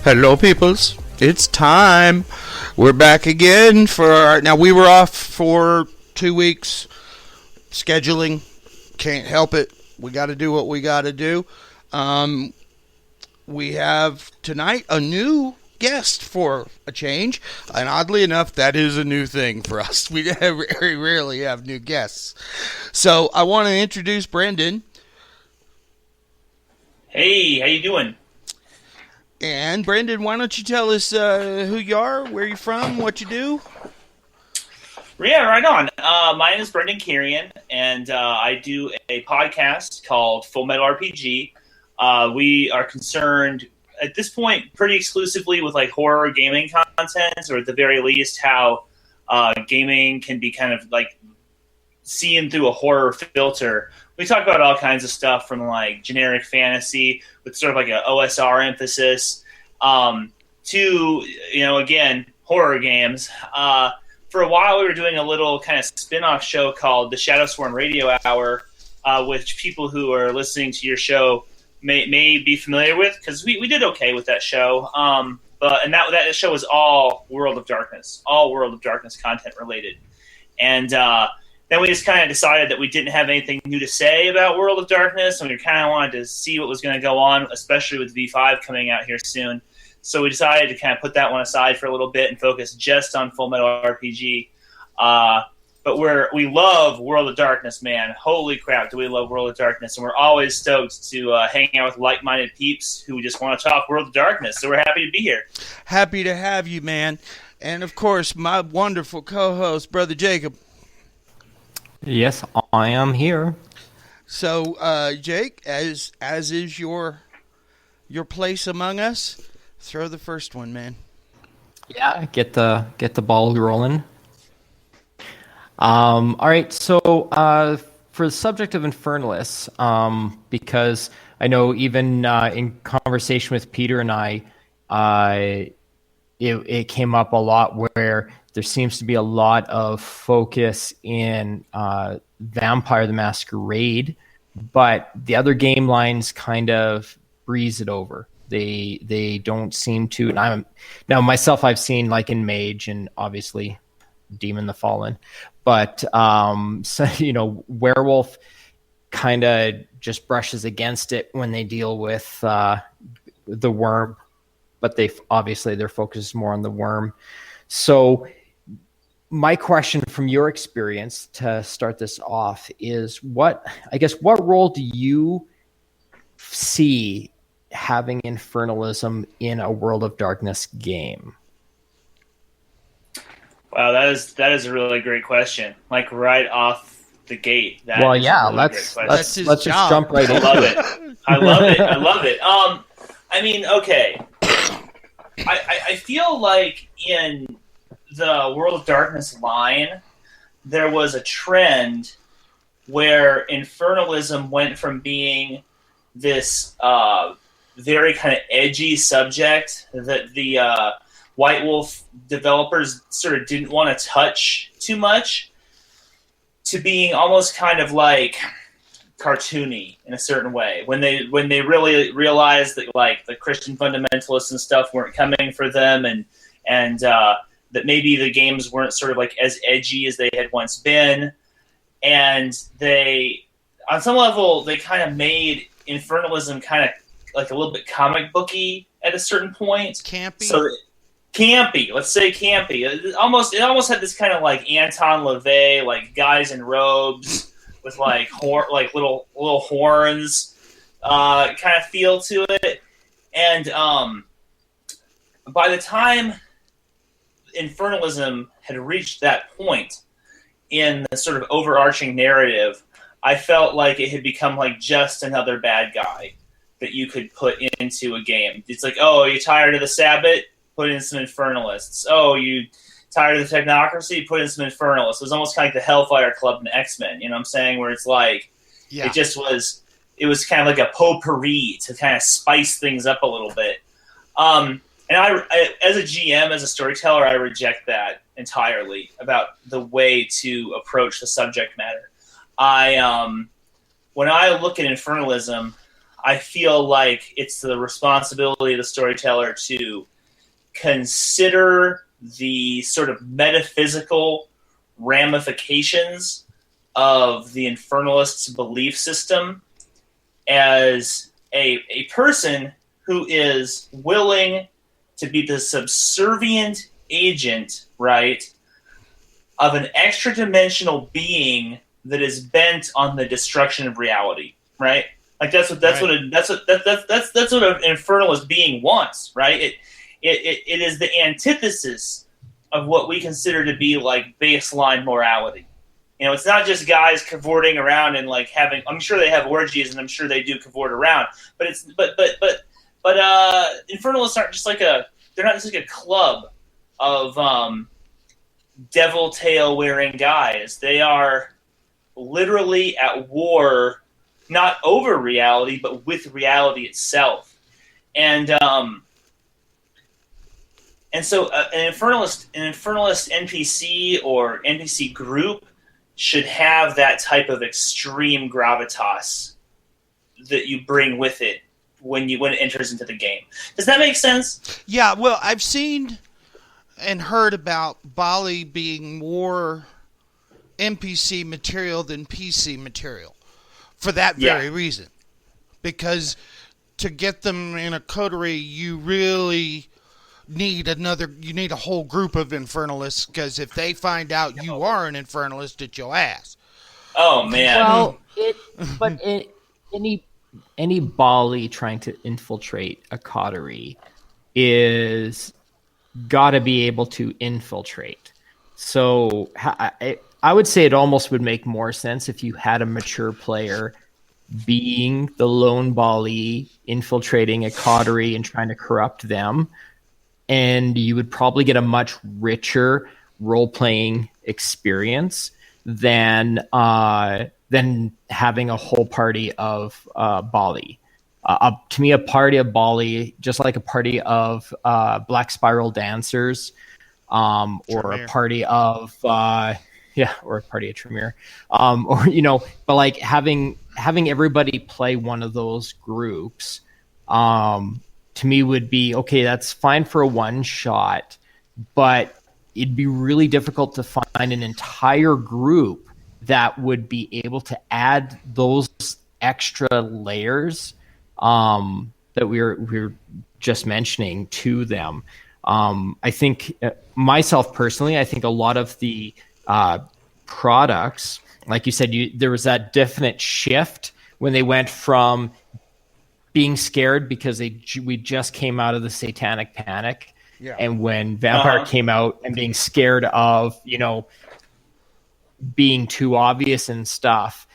Hello, peoples. It's time. We're back again for our. Now, we were off for 2 weeks. Scheduling. Can't help it. We got to do what we got to do. We have tonight a new guest for a change. And oddly enough, that is a new thing for us. We very rarely have new guests. So, I want to introduce Brendan. Hey, how you doing? And Brendan, why don't you tell us who you are, where you're from, what you do? Yeah, right on. My name is Brendan Carrion, and I do a podcast called Full Metal RPG. We are concerned at this point pretty exclusively with like horror gaming content, or at the very least how gaming can be kind of like seen through a horror filter. We talk about all kinds of stuff from like generic fantasy with sort of like a OSR emphasis to, again, horror games. For a while, we were doing a little kind of spin-off show called the Shadow Swarm Radio Hour, which people who are listening to your show may be familiar with, because we did okay with that show. But that show was all World of Darkness content related. And then we just kind of decided that we didn't have anything new to say about World of Darkness, and we kind of wanted to see what was going to go on, especially with V5 coming out here soon. So we decided to kind of put that one aside for a little bit and focus just on Full Metal RPG. But we love World of Darkness, man. Holy crap, do we love World of Darkness. And we're always stoked to hang out with like-minded peeps who just want to talk World of Darkness. So we're happy to be here. Happy to have you, man. And, of course, my wonderful co-host, Brother Jacob. Yes, I am here. So, Jake, as is your place among us, throw the first one, man. Yeah, get the ball rolling. All right, so for the subject of Infernalists, because I know even in conversation with Peter and I, it came up a lot where there seems to be a lot of focus in Vampire the Masquerade, but the other game lines kind of breeze it over. They don't seem to. And now myself, I've seen like in Mage and obviously Demon the Fallen, but so Werewolf kind of just brushes against it when they deal with the worm, but their focus is more on the worm. So my question from your experience to start this off is what role do you see having infernalism in a World of Darkness game? Wow, that is a really great question. Like right off the gate. Let's just jump right into it. I love it. I mean, okay. I feel like in the World of Darkness line, there was a trend where infernalism went from being this very kind of edgy subject that the White Wolf developers sort of didn't want to touch too much, to being almost kind of like cartoony in a certain way. When they really realized that like the Christian fundamentalists and stuff weren't coming for them, and that maybe the games weren't sort of like as edgy as they had once been, and they, on some level, they kind of made infernalism kind of like a little bit comic booky at a certain point. Campy. So campy. Let's say campy. It almost had this kind of like Anton LaVey, like guys in robes with like little horns, kind of feel to it. And by the time infernalism had reached that point in the sort of overarching narrative, I felt like it had become like just another bad guy that you could put into a game. It's like, oh, are you tired of the Sabbath? Put in some Infernalists. Oh, you tired of the technocracy? Put in some Infernalists. It was almost kind of like the Hellfire Club and X-Men, you know what I'm saying? Where it's like, It was kind of like a potpourri to kind of spice things up a little bit. And I, as a GM, as a storyteller, I reject that entirely about the way to approach the subject matter. When I look at infernalism, I feel like it's the responsibility of the storyteller to consider the sort of metaphysical ramifications of the Infernalists' belief system as a person who is willing to be the subservient agent, right, of an extra-dimensional being that is bent on the destruction of reality, right? Like that's what an infernalist being wants, right? It is the antithesis of what we consider to be like baseline morality. You know, it's not just guys cavorting around and like having. I'm sure they have orgies, and I'm sure they do cavort around. But infernalists aren't just like they're not just like a club of devil tail wearing guys. They are literally at war, not over reality, but with reality itself. And so an infernalist NPC or NPC group should have that type of extreme gravitas that you bring with it when it enters into the game. Does that make sense? Yeah, well, I've seen and heard about Bali being more NPC material than PC material for that very reason. Because to get them in a coterie, you really need a whole group of infernalists, because if they find out you are an infernalist, it's your ass. Oh man. Well, any Bali trying to infiltrate a coterie is got to be able to infiltrate. So I would say it almost would make more sense if you had a mature player being the lone Bali infiltrating a coterie and trying to corrupt them. And you would probably get a much richer role-playing experience than having a whole party of Bali. To me, a party of Bali, just like a party of Black Spiral dancers, or a party of or a party of Tremere, but like having everybody play one of those groups. To me would be, okay, that's fine for a one shot, but it'd be really difficult to find an entire group that would be able to add those extra layers that we were just mentioning to them. I think myself personally, I think a lot of the products, like you said, there was that definite shift when they went from being scared because we just came out of the satanic panic. Yeah. And when Vampire came out and being scared of, being too obvious and stuff.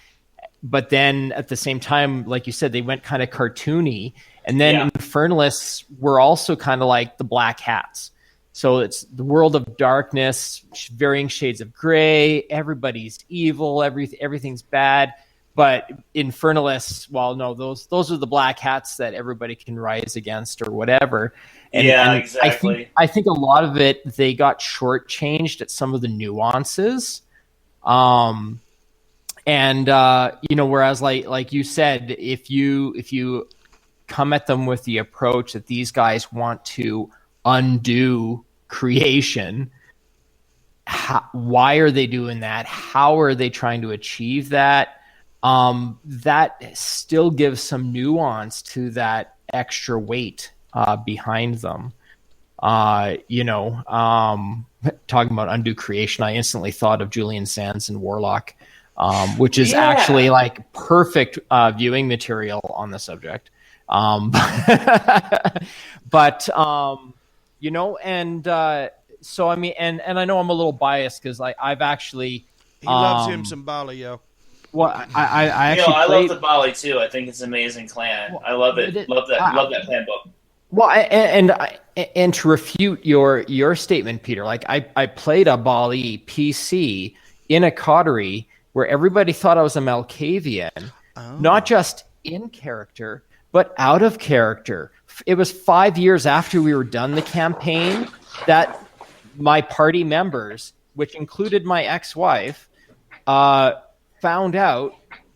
But then at the same time, like you said, they went kind of cartoony. And then Infernalists were also kind of like the Black Hats. So it's the world of darkness, varying shades of gray. Everybody's evil. Everything's bad. But Infernalists, well, no, those are the Black Hats that everybody can rise against or whatever. And exactly. I think a lot of it, they got shortchanged at some of the nuances. Whereas like you said, if you come at them with the approach that these guys want to undo creation, why are they doing that? How are they trying to achieve that? That still gives some nuance to that extra weight behind them. Talking about undo creation, I instantly thought of Julian Sands and Warlock, which is actually like perfect viewing material on the subject. So I mean, and I know I'm a little biased because I've actually he loves him some Bali, yo. Well, I actually I love the Bali too. I think it's an amazing clan. Well, I love it. Love that clan book. Well, and to refute your statement, Peter, like I played a Bali PC in a coterie where everybody thought I was a Malkavian, not just in character but out of character. It was 5 years after we were done the campaign that my party members, which included my ex-wife, found out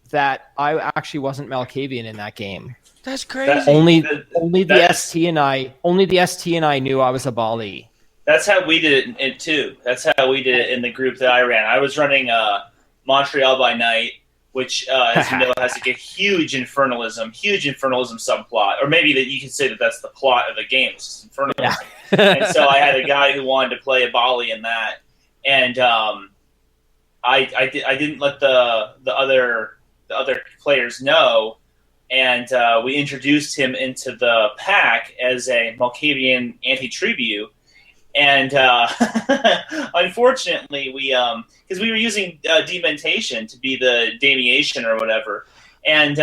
that I actually wasn't Malkavian in that game. That's crazy. Only the ST and I knew I was a Bali. That's how we did it too. That's how we did it in the group that I ran. I was running Montreal by Night, which, as you know, has like a huge infernalism subplot, or maybe that you can say that that's the plot of the game. It's just infernalism. Yeah. And so I had a guy who wanted to play a Bali in that, and I didn't let the other players know. And we introduced him into the pack as a Malkavian anti-tribute. And unfortunately, because we were using dementation to be the damiation or whatever, and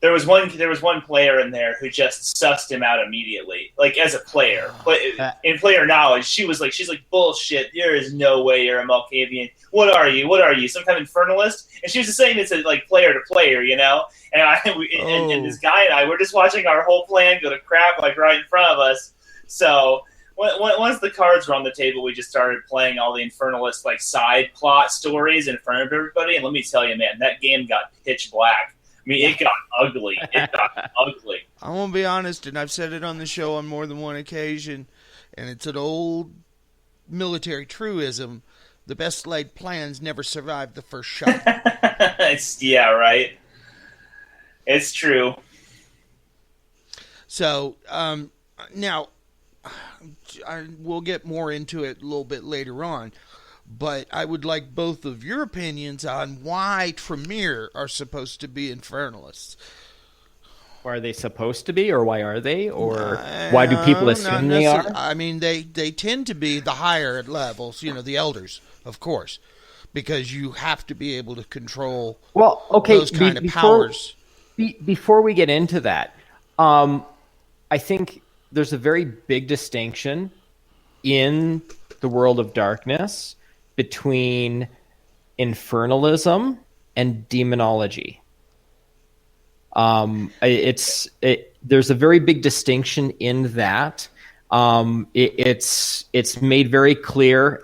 there was one player in there who just sussed him out immediately, like as a player. In player knowledge, she's like bullshit. There is no way you're a Malkavian. What are you? Some kind of infernalist? And she was just saying it's like player to player, you know. And and this guy and I were just watching our whole plan go to crap like right in front of us. So once the cards were on the table, we just started playing all the infernalist like side plot stories in front of everybody. And let me tell you, man, that game got pitch black. I mean, it got ugly. I'm going to be honest, and I've said it on the show on more than one occasion, and it's an old military truism. The best laid plans never survive the first shot. Yeah, right. It's true. So, now, we'll get more into it a little bit later on, but I would like both of your opinions on why Tremere are supposed to be Infernalists. Why are they supposed to be, or why are they, or why do people assume they are? I mean, they tend to be the higher levels, the elders, of course, because you have to be able to control those kind of powers. Before we get into that, I think there's a very big distinction in the world of darkness between infernalism and demonology. There's a very big distinction in that. It's made very clear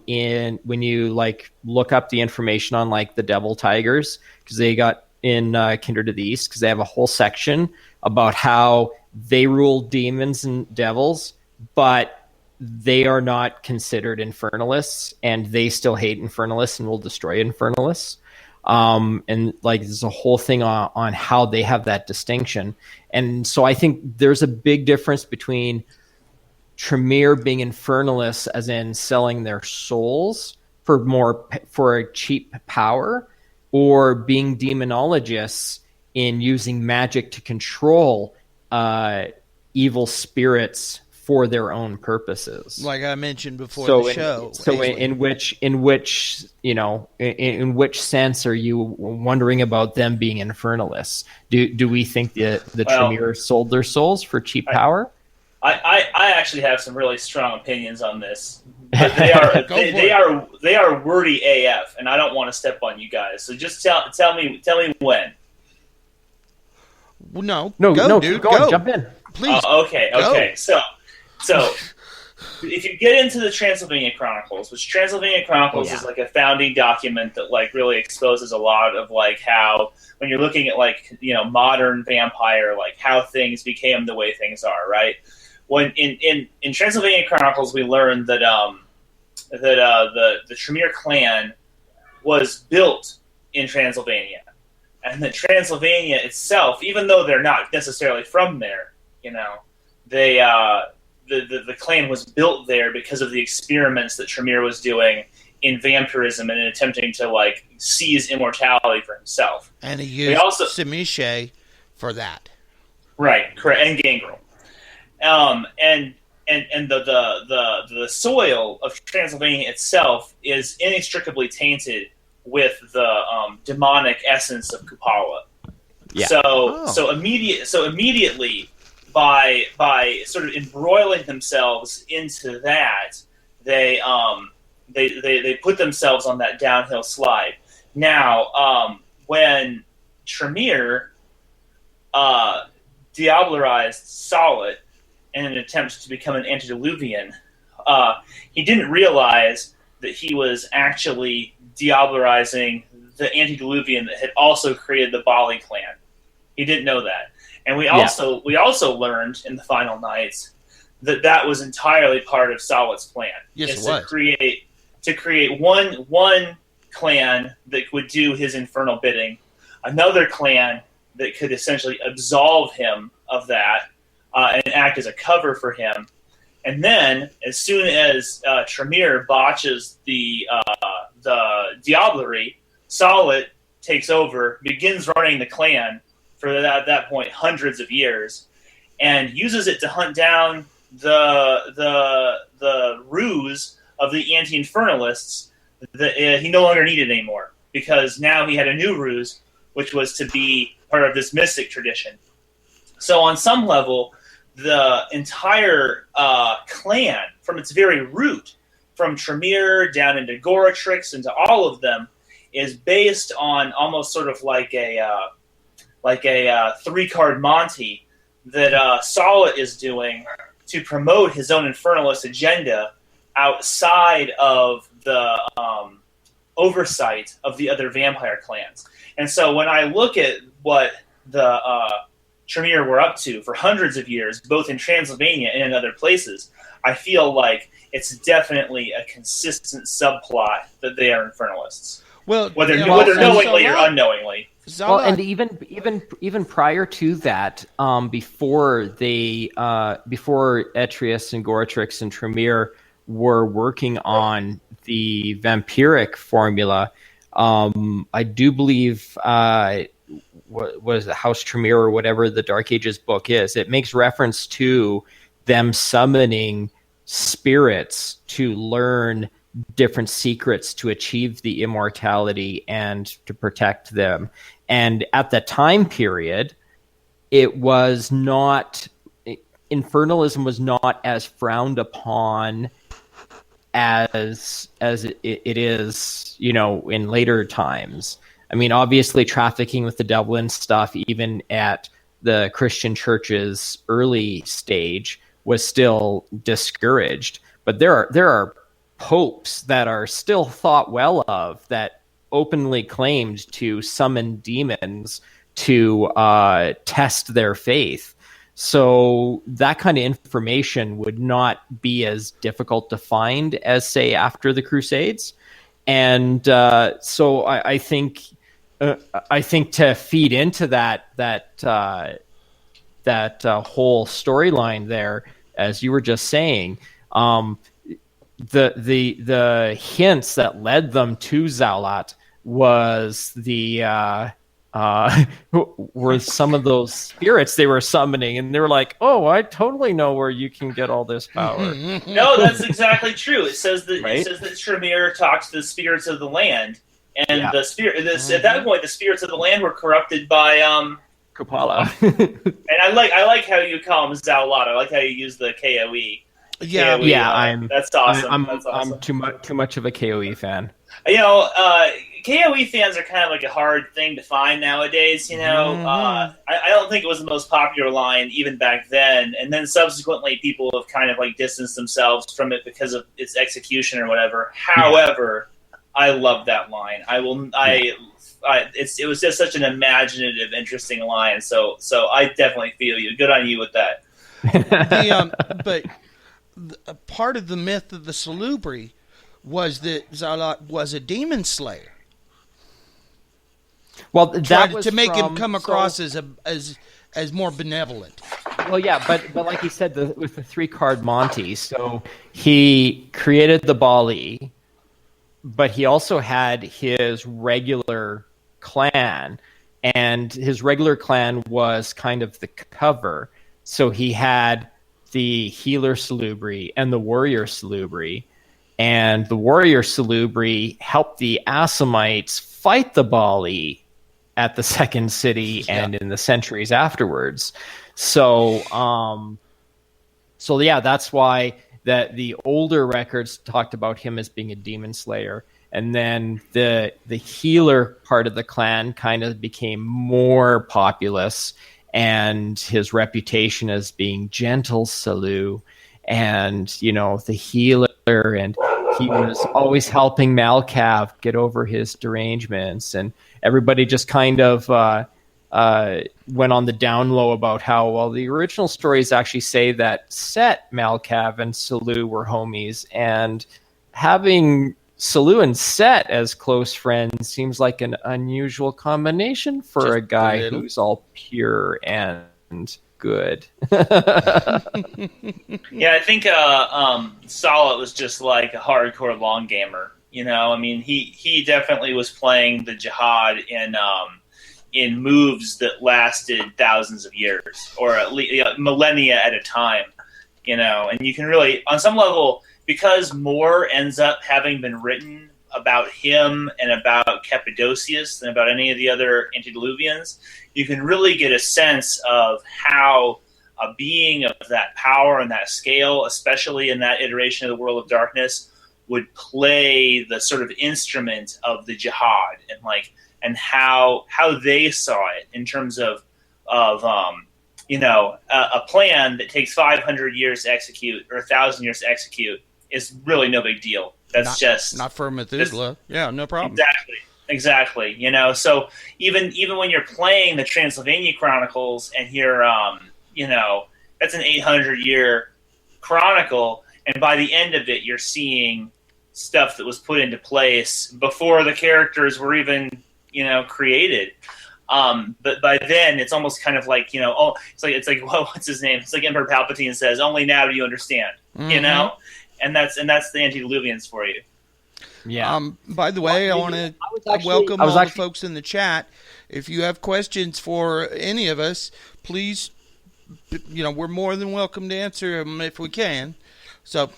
in when you like look up the information on like the Devil Tigers, because they got in Kindred of the East, because they have a whole section about how they rule demons and devils, but they are not considered infernalists, and they still hate infernalists and will destroy infernalists. And like there's a whole thing on how they have that distinction. And so I think there's a big difference between Tremere being infernalists, as in selling their souls for a cheap power, or being demonologists in using magic to control evil spirits for their own purposes. Like I mentioned before the show. In which sense are you wondering about them being infernalists? Do we think the Tremere sold their souls for cheap power? I actually have some really strong opinions on this. But they are wordy AF, and I don't want to step on you guys. So just tell me when. No, dude, go on, jump in, please. Okay. So if you get into the Transylvania Chronicles, which Transylvania Chronicles is like a founding document that like really exposes a lot of like how when you're looking at like modern vampire, like how things became the way things are, right? When in Transylvania Chronicles, we learned that the Tremere clan was built in Transylvania, and that Transylvania itself, even though they're not necessarily from there, they the clan was built there because of the experiments that Tremere was doing in vampirism and in attempting to like seize immortality for himself. And he used Simiche for that. Right, correct, and Gangrel. And the soil of Transylvania itself is inextricably tainted with the demonic essence of Kupala. Yeah. So immediately by sort of embroiling themselves into that, they put themselves on that downhill slide. Now, when Tremere diablerized Solid in an attempt to become an antediluvian, he didn't realize that he was actually diablerizing the antediluvian that had also created the Bali clan. He didn't know that. And we also learned in the final nights that was entirely part of Solid's plan. Yes, it was. To create one clan that would do his infernal bidding, another clan that could essentially absolve him of that and act as a cover for him. And then, as soon as Tremere botches the Diablerie, Solid takes over, begins running the clan for at that point hundreds of years, and uses it to hunt down the ruse of the anti-infernalists that he no longer needed anymore, because now he had a new ruse, which was to be part of this mystic tradition. So on some level, the entire clan, from its very root, from Tremere down into Goratrix, into all of them, is based on almost sort of like a 3-card Monty that Solid is doing to promote his own infernalist agenda outside of the oversight of the other vampire clans. And so when I look at what the Tremere were up to for hundreds of years, both in Transylvania and in other places, I feel like it's definitely a consistent subplot that they are infernalists. Well, whether knowingly or unknowingly. Well, and even prior to that, before Etrius and Goratrix and Tremere were working on the vampiric formula, I do believe what was it, House Tremere or whatever the Dark Ages book is. It makes reference to them summoning spirits to learn different secrets to achieve the immortality and to protect them. And at the time period, it was not, infernalism was not as frowned upon as it is, in later times. I mean, obviously trafficking with the devil and stuff, even at the Christian church's early stage, was still discouraged. But there are popes that are still thought well of that openly claimed to summon demons to test their faith. So that kind of information would not be as difficult to find as, say, after the Crusades. And so I think to feed into that whole storyline there, as you were just saying, the hints that led them to Zaulat was were some of those spirits they were summoning, and they were like, "Oh, I totally know where you can get all this power." No, that's exactly true. It says that Right? It says that Tremere talks to the spirits of the land, and at that point, the spirits of the land were corrupted by Kupala. And I like how you call him Zaulat. I like how you use the KOE. Yeah, KOE, that's awesome. That's awesome. I'm too much of a KOE fan. KOE fans are kind of like a hard thing to find nowadays. I don't think it was the most popular line even back then, and then subsequently people have kind of like distanced themselves from it because of its execution or whatever. However, I love that line. It was just such an imaginative, interesting line. So I definitely feel you. Good on you with that. But part of the myth of the Salubri was that Zaulat was a demon slayer. Well, that was to make him come across as more benevolent. Well, yeah, but like you said, with the 3-card Monty, so he created the Bali, but he also had his regular clan, and his regular clan was kind of the cover. So he had the healer Salubri and the warrior Salubri, and the warrior Salubri helped the Assamites fight the Bali at the Second City and in the centuries afterwards. So that's why the older records talked about him as being a demon slayer, and then the healer part of the clan kind of became more populous, and his reputation as being gentle Salu, and the healer, and he was always helping Malkav get over his derangements, and everybody just kind of went on the down low about how, well, the original stories actually say that Set, Malkav, and Salu were homies, and having Salu and Set as close friends seems like an unusual combination for Just a guy a little. who's all pure and good. Yeah, I think Salah was just like a hardcore long gamer. You know, I mean, he definitely was playing the jihad in moves that lasted thousands of years, or at least millennia at a time. You know, and you can really, on some level, because more ends up having been written about him and about Cappadocius than about any of the other antediluvians, you can really get a sense of how a being of that power and that scale, especially in that iteration of the World of Darkness, would play the sort of instrument of the jihad, and how they saw it in terms of a plan that takes 500 years to execute or 1,000 years to execute is really no big deal. That's not for Methuselah. Yeah, no problem. Exactly. You know, so even when you're playing the Transylvania Chronicles and you're that's an 800-year chronicle, and by the end of it, you're seeing stuff that was put into place before the characters were even created. But by then, it's almost kind of like it's like well, what's his name? It's like Emperor Palpatine says, "Only now do you understand." Mm-hmm. You know, and that's the antediluvians for you. Yeah. By the way, I want to welcome all the folks in the chat. If you have questions for any of us, please, we're more than welcome to answer them if we can. So,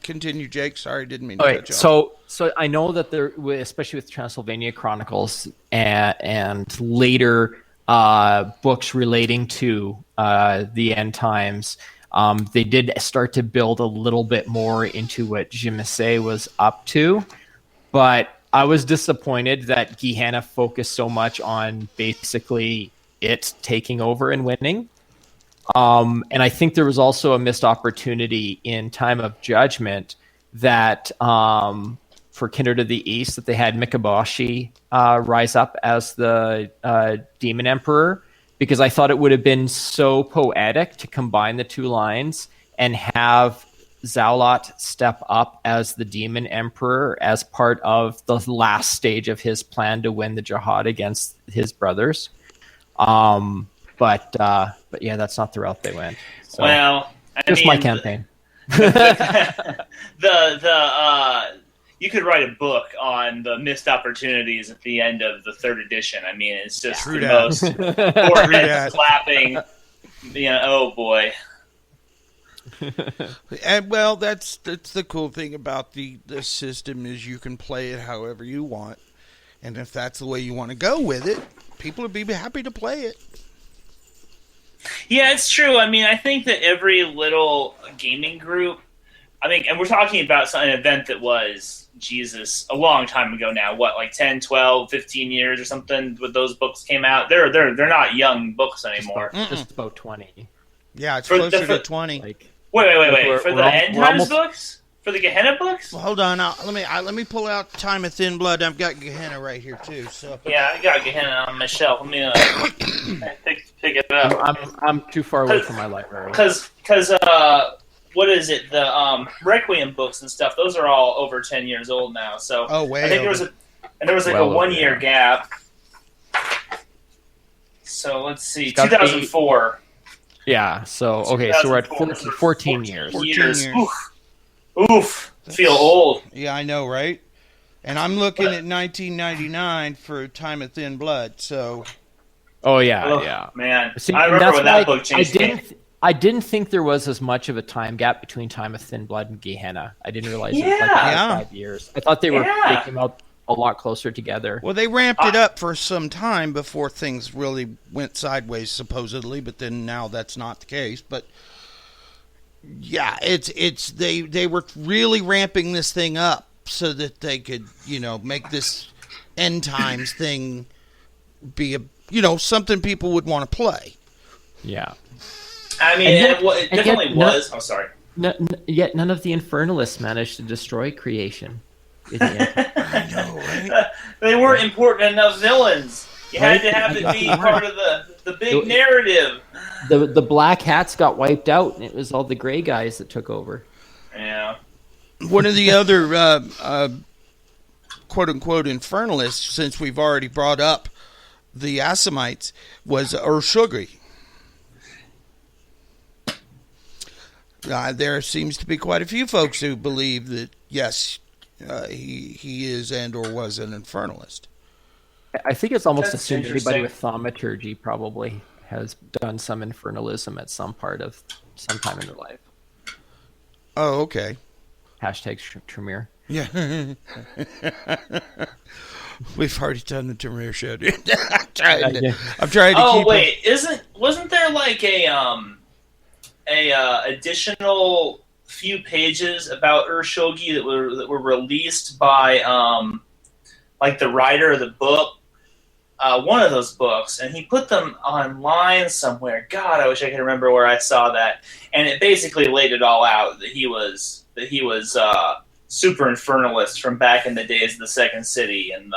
continue, Jake. Sorry, didn't mean to cut you off. So I know that there, especially with Transylvania Chronicles and later books relating to the end times, they did start to build a little bit more into what Jemisse was up to. But I was disappointed that Gehenna focused so much on basically it taking over and winning. And I think there was also a missed opportunity in Time of Judgment that for Kindred of the East, that they had Mikaboshi rise up as the Demon Emperor, because I thought it would have been so poetic to combine the two lines and have Zaulat step up as the Demon Emperor as part of the last stage of his plan to win the jihad against his brothers. But yeah, that's not the route they went. So, well, my campaign. You could write a book on the missed opportunities at the end of the third edition. I mean, it's just the most forehead slapping. Oh boy. And well, that's the cool thing about the system is you can play it however you want, and if that's the way you want to go with it, people would be happy to play it. Yeah, it's true. I mean, I think that every little gaming group, and we're talking about an event that was, Jesus, a long time ago now, what, like 10, 12, 15 years or something when those books came out? They're not young books anymore. Just about 20. Yeah, it's closer to 20. Wait. For the End Times books? For the Gehenna books? Well, hold on. Let me pull out Time of Thin Blood. I've got Gehenna right here too. So yeah, I got Gehenna on my shelf. Let me pick it up. I'm too far away from my library. Because what is it? The Requiem books and stuff. Those are all over 10 years old now. So I think there was a 1 year gap. So let's see, 2004. Yeah. So okay. So we're at 14 years. 14 years. Oof. Feel old. Yeah, I know, right? And I'm looking at 1999 for Time of Thin Blood. So. Oh yeah. Man, See, I remember when that book changed. I didn't think there was as much of a time gap between Time of Thin Blood and Gehenna. I didn't realize it was like 5 years. I thought they came out a lot closer together. Well, they ramped it up for some time before things really went sideways, supposedly. But then now that's not the case. But yeah, they were really ramping this thing up so that they could make this end times thing be something people would want to play. Yeah. I mean, it definitely was. I'm sorry. Yet none of the Infernalists managed to destroy creation. I know, right? They weren't important enough villains. You had to have it be part of the big narrative. The black hats got wiped out, and it was all the gray guys that took over. Yeah. One of the other quote-unquote infernalists, since we've already brought up the Assamites, was Urshugri. There seems to be quite a few folks who believe that, yes, he is and or was an infernalist. I think it's almost That's assumed anybody interesting. with thaumaturgy probably has done some infernalism at some time in their life. Oh, okay. Hashtag Tremere. Yeah. We've already done the Tremere show, dude. I'm trying to Oh keep wait, wasn't there like a additional few pages about Urshogi that were released by like the writer of the book, one of those books, and he put them online somewhere. God, I wish I could remember where I saw that. And it basically laid it all out that he was super infernalist from back in the days of the Second City and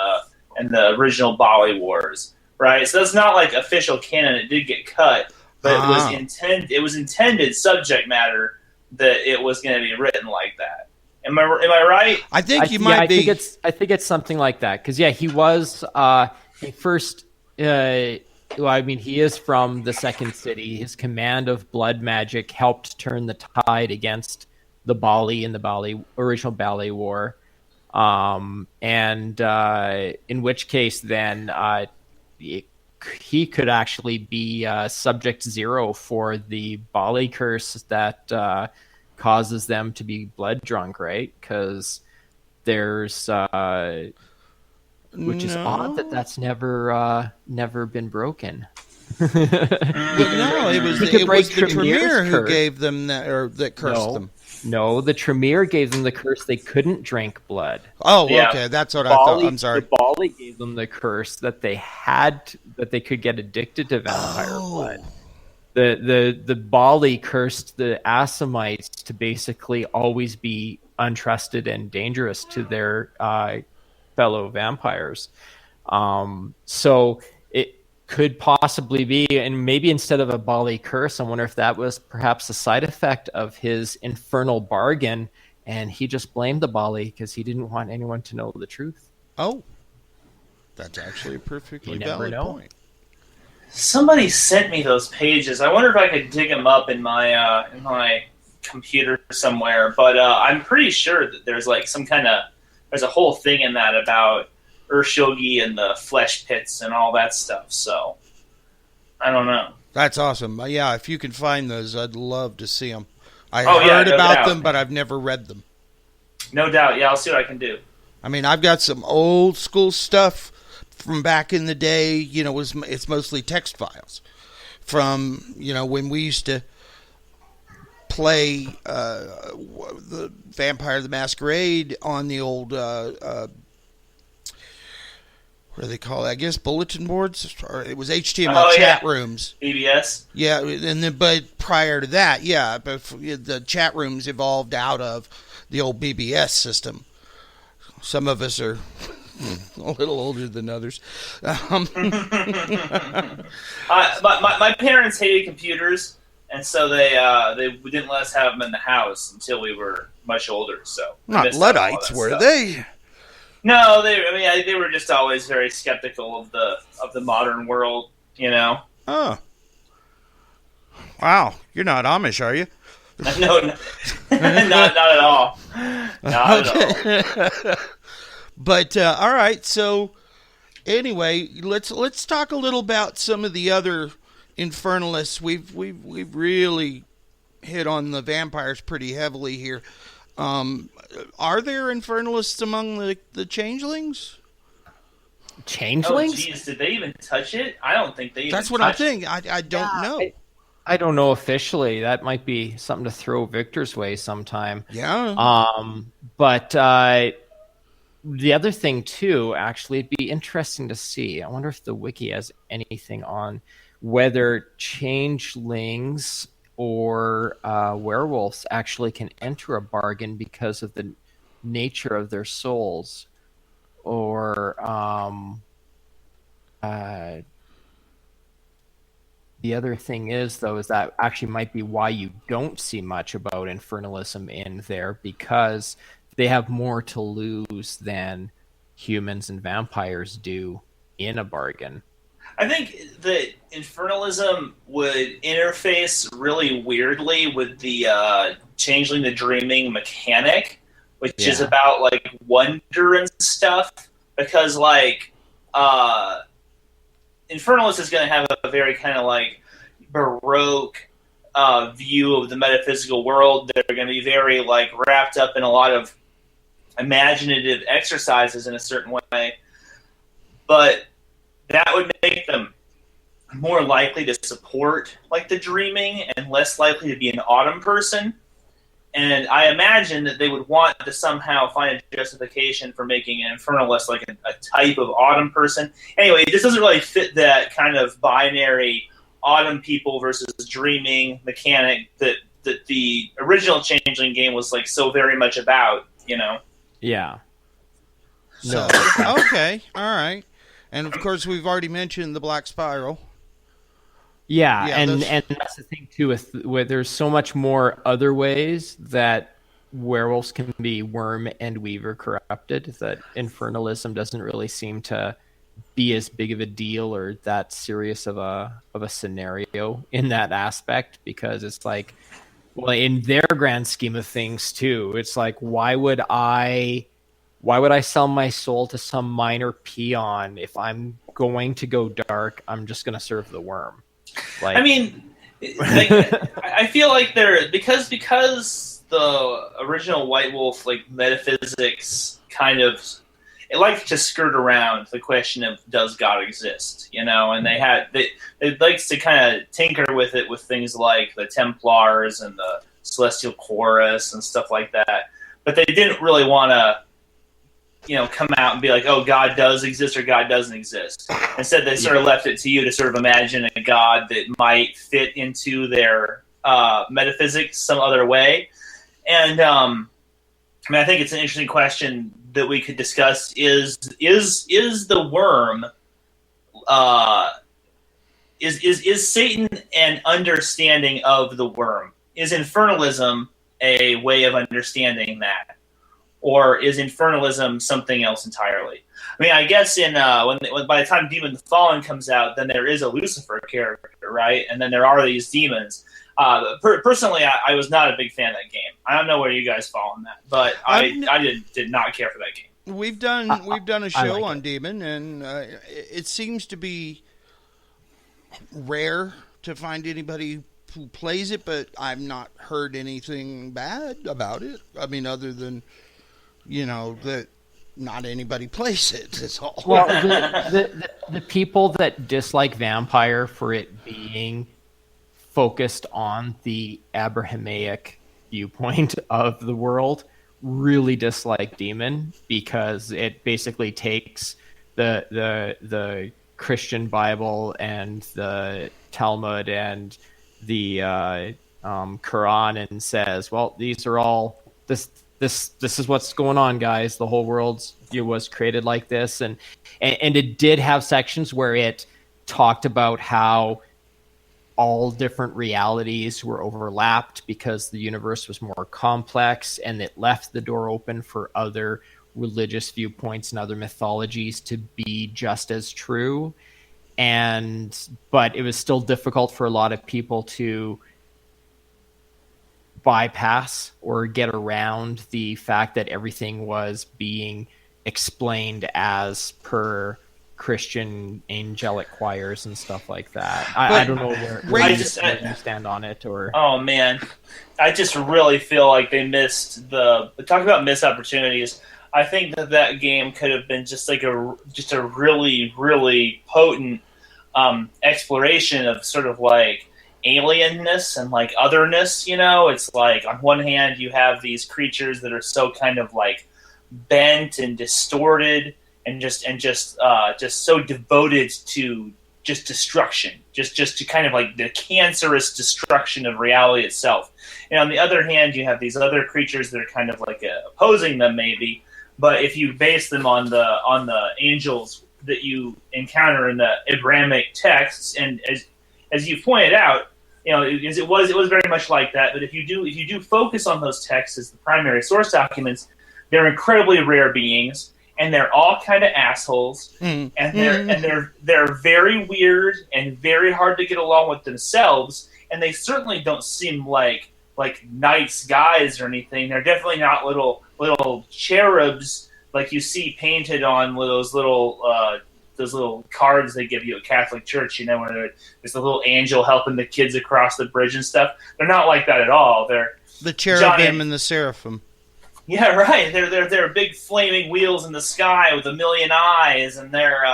the original Bali Wars, right? So that's not like official canon. It did get cut, but it was intended subject matter that it was going to be written like that. Am I right? I think you might be. I think it's something like that because he was he first. He is from the Second City. His command of blood magic helped turn the tide against the Bali in the original Bali War, and in which case then he could actually be subject 0 for the Bali curse that causes them to be blood drunk, right? Because there's which is odd that's never been broken. No, it was the Tremere who gave them that, or that cursed them. No, the Tremere gave them the curse they couldn't drink blood. Oh, yeah. Okay, that's what I thought. I'm sorry. The Bali gave them the curse that they could get addicted to vampire blood. The Bali cursed the Assamites to basically always be untrusted and dangerous to their fellow vampires. So it could possibly be, and maybe instead of a Bali curse, I wonder if that was perhaps a side effect of his infernal bargain, and he just blamed the Bali because he didn't want anyone to know the truth. Oh, that's actually a perfectly valid point. Somebody sent me those pages. I wonder if I could dig them up in my computer somewhere. But I'm pretty sure that there's like there's a whole thing in that about Urshogi and the flesh pits and all that stuff. So I don't know. That's awesome. Yeah, if you can find those, I'd love to see them. I heard about them, but I've never read them. No doubt. Yeah, I'll see what I can do. I mean, I've got some old school stuff from back in the day. It's mostly text files from, when we used to play the Vampire the Masquerade on the old, what do they call it? I guess bulletin boards? Or it was HTML chat rooms. BBS? Yeah, but prior to that, the chat rooms evolved out of the old BBS system. Some of us are a little older than others. My parents hated computers, and so they didn't let us have them in the house until we were much older. So not Luddites, were they? No, they were just always very skeptical of the modern world. Oh, wow! You're not Amish, are you? No, not at all. Not at all. But all right, so anyway, let's talk a little about some of the other infernalists. We've really hit on the vampires pretty heavily here. Are there infernalists among the changelings? Changelings? Oh, geez, did they even touch it? I don't think they even That's what I'm thinking. I don't know. I don't know officially. That might be something to throw Victor's way sometime. Yeah. But the other thing, too, actually, it'd be interesting to see. I wonder if the wiki has anything on whether changelings or werewolves actually can enter a bargain because of the nature of their souls. Or the other thing is, though, is that actually might be why you don't see much about infernalism in there, because they have more to lose than humans and vampires do in a bargain. I think that Infernalism would interface really weirdly with the Changeling the Dreaming mechanic, which is about like wonder and stuff, because like Infernalist is going to have a very kind of like Baroque view of the metaphysical world. They're going to be very like wrapped up in a lot of imaginative exercises in a certain way, but that would make them more likely to support like the dreaming and less likely to be an autumn person. And I imagine that they would want to somehow find a justification for making an infernalist like a type of autumn person. Anyway, this doesn't really fit that kind of binary autumn people versus dreaming mechanic that the original Changeling game was like so very much about, you know? Yeah. So, okay, all right. And of course, we've already mentioned the Black Spiral. Yeah, and that's the thing too. With there's so much more other ways that werewolves can be worm and weaver corrupted, that infernalism doesn't really seem to be as big of a deal or that serious of a scenario in that aspect, because it's like, well, in their grand scheme of things too, it's like, why would I sell my soul to some minor peon? If I'm going to go dark, I'm just going to serve the worm. Like, I mean, like, I feel like they're because the original White Wolf like metaphysics kind of it likes to skirt around the question of does God exist, you know, and it likes to kind of tinker with it with things like the Templars and the Celestial Chorus and stuff like that, but they didn't really want to, you know, come out and be like, oh, God does exist or God doesn't exist. Instead, they sort of left it to you to sort of imagine a God that might fit into their metaphysics some other way. And I mean, I think it's an interesting question that we could discuss. Is the worm is Satan an understanding of the worm? Is infernalism a way of understanding that? Or is infernalism something else entirely? I mean, I guess when by the time Demon the Fallen comes out, then there is a Lucifer character, right? And then there are these demons. Personally, I was not a big fan of that game. I don't know where you guys fall on that, but I did not care for that game. We've done a show on Demon, and it seems to be rare to find anybody who plays it, but I've not heard anything bad about it. I mean, other than, you know, that not anybody plays it. That's all. Well, the people that dislike Vampire for it being focused on the Abrahamic viewpoint of the world really dislike Demon, because it basically takes the Christian Bible and the Talmud and the Quran and says, well, these are all this is what's going on, guys. The whole world was created like this, and it did have sections where it talked about how all different realities were overlapped because the universe was more complex, and it left the door open for other religious viewpoints and other mythologies to be just as true. But it was still difficult for a lot of people to bypass or get around the fact that everything was being explained as per Christian angelic choirs and stuff like that. I don't know where you stand on it. Or oh man, I just really feel like they missed talk about missed opportunities. I think that game could have been just like a really, really potent exploration of sort of like alienness and like otherness. You know, it's like on one hand you have these creatures that are so kind of like bent and distorted and just so devoted to just destruction, just to kind of like the cancerous destruction of reality itself. And on the other hand, you have these other creatures that are kind of like opposing them maybe, but if you base them on the angels that you encounter in the Abrahamic texts, and as you pointed out, it was very much like that. But if you do focus on those texts as the primary source documents, they're incredibly rare beings, and they're all kind of assholes, and they're very weird and very hard to get along with themselves, and they certainly don't seem like nice guys or anything. They're definitely not little cherubs like you see painted on those little cards they give you at Catholic Church, when there's a little angel helping the kids across the bridge and stuff. They're not like that at all. They're the cherubim and the seraphim. Yeah, right. They're big flaming wheels in the sky with a million eyes, and they're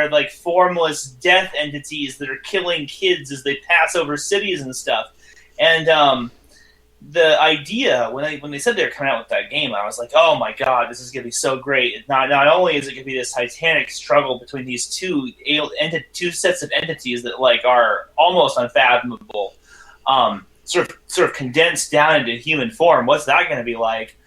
like formless death entities that are killing kids as they pass over cities and stuff. And the idea when they said they were coming out with that game, I was like, oh my god, this is gonna be so great. Not only is it gonna be this titanic struggle between these two sets of entities that are almost unfathomable, sort of condensed down into human form. What's that gonna be like?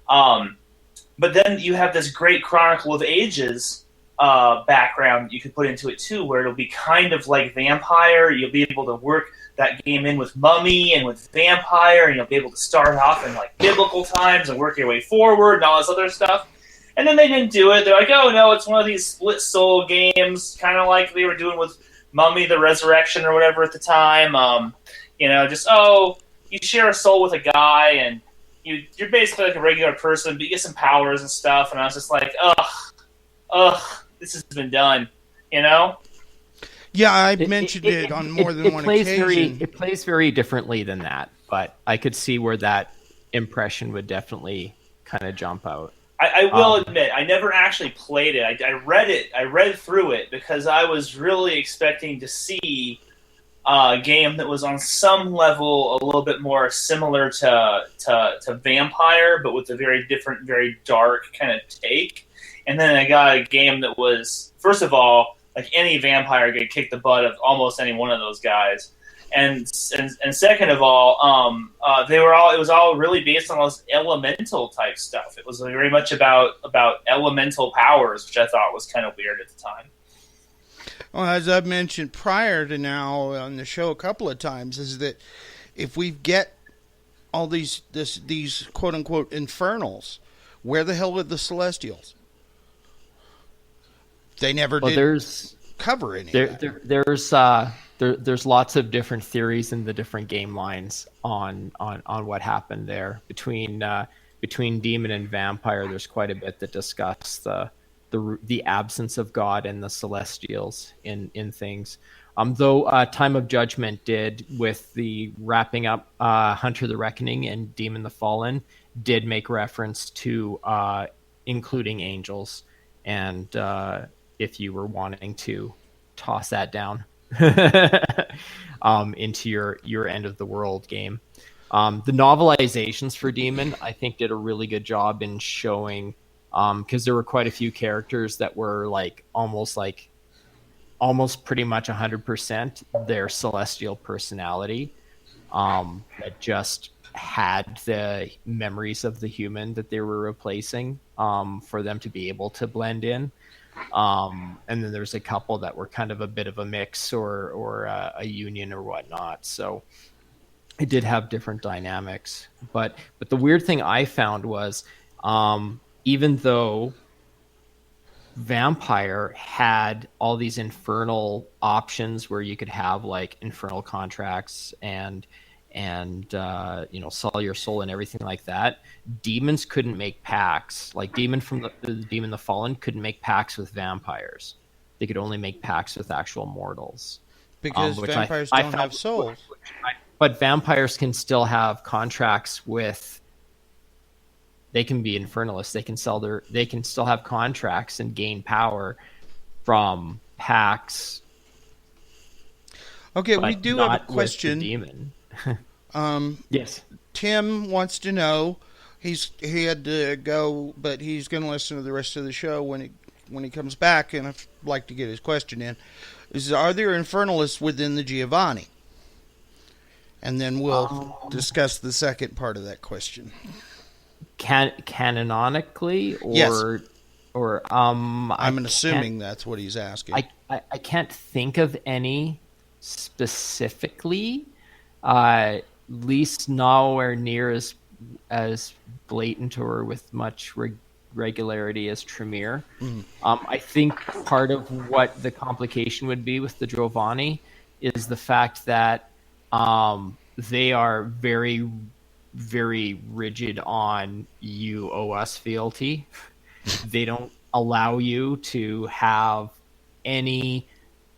But then you have this great Chronicle of Ages background you could put into it too, where it'll be kind of like Vampire. You'll be able to work that game in with Mummy and with Vampire, and you'll be able to start off in biblical times and work your way forward and all this other stuff. And then they didn't do it. They're like, oh no, it's one of these split soul games, kind of like they were doing with Mummy the Resurrection or whatever at the time. You share a soul with a guy, and you're basically like a regular person, but you get some powers and stuff. And I was just like, ugh, this has been done, Yeah, I mentioned it on more than one occasion. It plays very differently than that, but I could see where that impression would definitely kind of jump out. I will admit, I never actually played it. I read it. I read through it because I was really expecting to see a game that was on some level a little bit more similar to Vampire, but with a very different, very dark kind of take. And then I got a game that was, first of all, like any vampire could kick the butt of almost any one of those guys, and second of all, it was all really based on those elemental type stuff. It was very much about elemental powers, which I thought was kind of weird at the time. Well, as I've mentioned prior to now on the show a couple of times, is that if we get all these quote unquote infernals, where the hell are the Celestials? They never did cover any of that. There's lots of different theories in the different game lines on what happened there between demon and vampire. There's quite a bit that discuss the absence of God and the Celestials in things. Though Time of Judgment did, with the wrapping up Hunter the Reckoning and Demon the Fallen, did make reference to including angels, and if you were wanting to toss that down into your end of the world game. The novelizations for Demon, I think, did a really good job in showing, because there were quite a few characters that were almost pretty much 100% their celestial personality, that just had the memories of the human that they were replacing, for them to be able to blend in. And then there's a couple that were kind of a bit of a mix or a union or whatnot. So it did have different dynamics. But the weird thing I found was, even though Vampire had all these infernal options where you could have infernal contracts and sell your soul and everything like that, demons couldn't make pacts. Demon the Fallen couldn't make pacts with vampires. They could only make pacts with actual mortals. Because vampires don't have souls. But vampires can still have contracts with. They can be infernalists. They can still have contracts and gain power from pacts. Okay, we do have a question. Demon. Yes. Tim wants to know. He had to go, but he's going to listen to the rest of the show when he comes back, and I'd like to get his question in. Are there Infernalists within the Giovanni? And then we'll discuss the second part of that question. Canonically, or yes. Or I'm assuming that's what he's asking. I can't think of any specifically, least nowhere near as blatant or with much regularity as Tremere. I think part of what the complication would be with the Giovanni is the fact that they are very, very rigid on you owe us fealty. They don't allow you to have any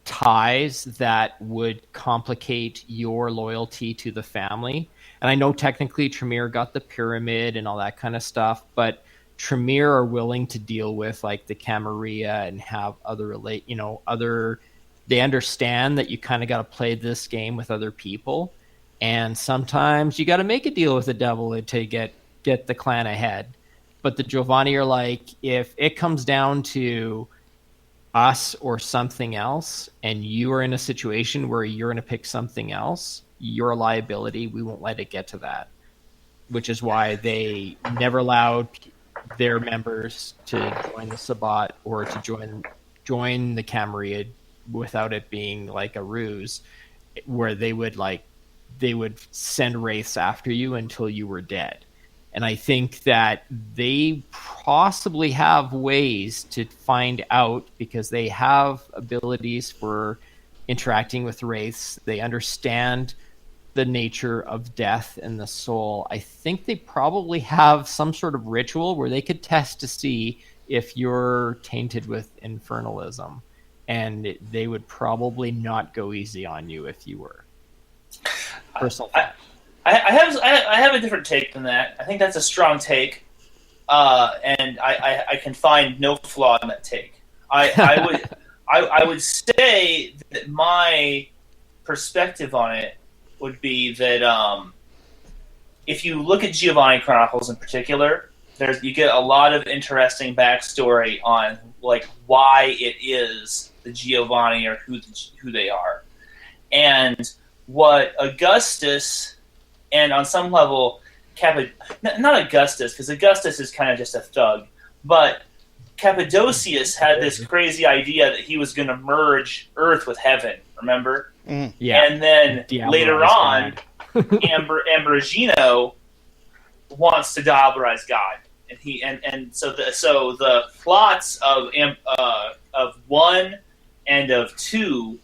ties that would complicate your loyalty to the family. And I know technically Tremere got the pyramid and all that kind of stuff, but Tremere are willing to deal with like the Camarilla and have other they understand that you kind of got to play this game with other people. And sometimes you got to make a deal with the devil to get the clan ahead. But the Giovanni are like, if it comes down to us or something else, and you are in a situation where you're going to pick something else, you're a liability. We won't let it get to that. Which is why they never allowed their members to join the Sabbat or to join the Camarilla without it being like a ruse, where they would send wraiths after you until you were dead. And I think that they possibly have ways to find out, because they have abilities for interacting with wraiths. They understand the nature of death and the soul. I think they probably have some sort of ritual where they could test to see if you're tainted with infernalism. And they would probably not go easy on you if you were. Personal fact. I have a different take than that. I think that's a strong take, and I can find no flaw in that take. I would say that my perspective on it would be that if you look at Giovanni Chronicles in particular, you get a lot of interesting backstory on like why it is the Giovanni are who they are, and what Augustus. And on some level, not Augustus, because Augustus is kind of just a thug, but Cappadocius had this crazy idea that he was going to merge Earth with heaven, remember? Yeah. And then later on, Ambrogino wants to diabolarize God. And so the plots of 1 and of 2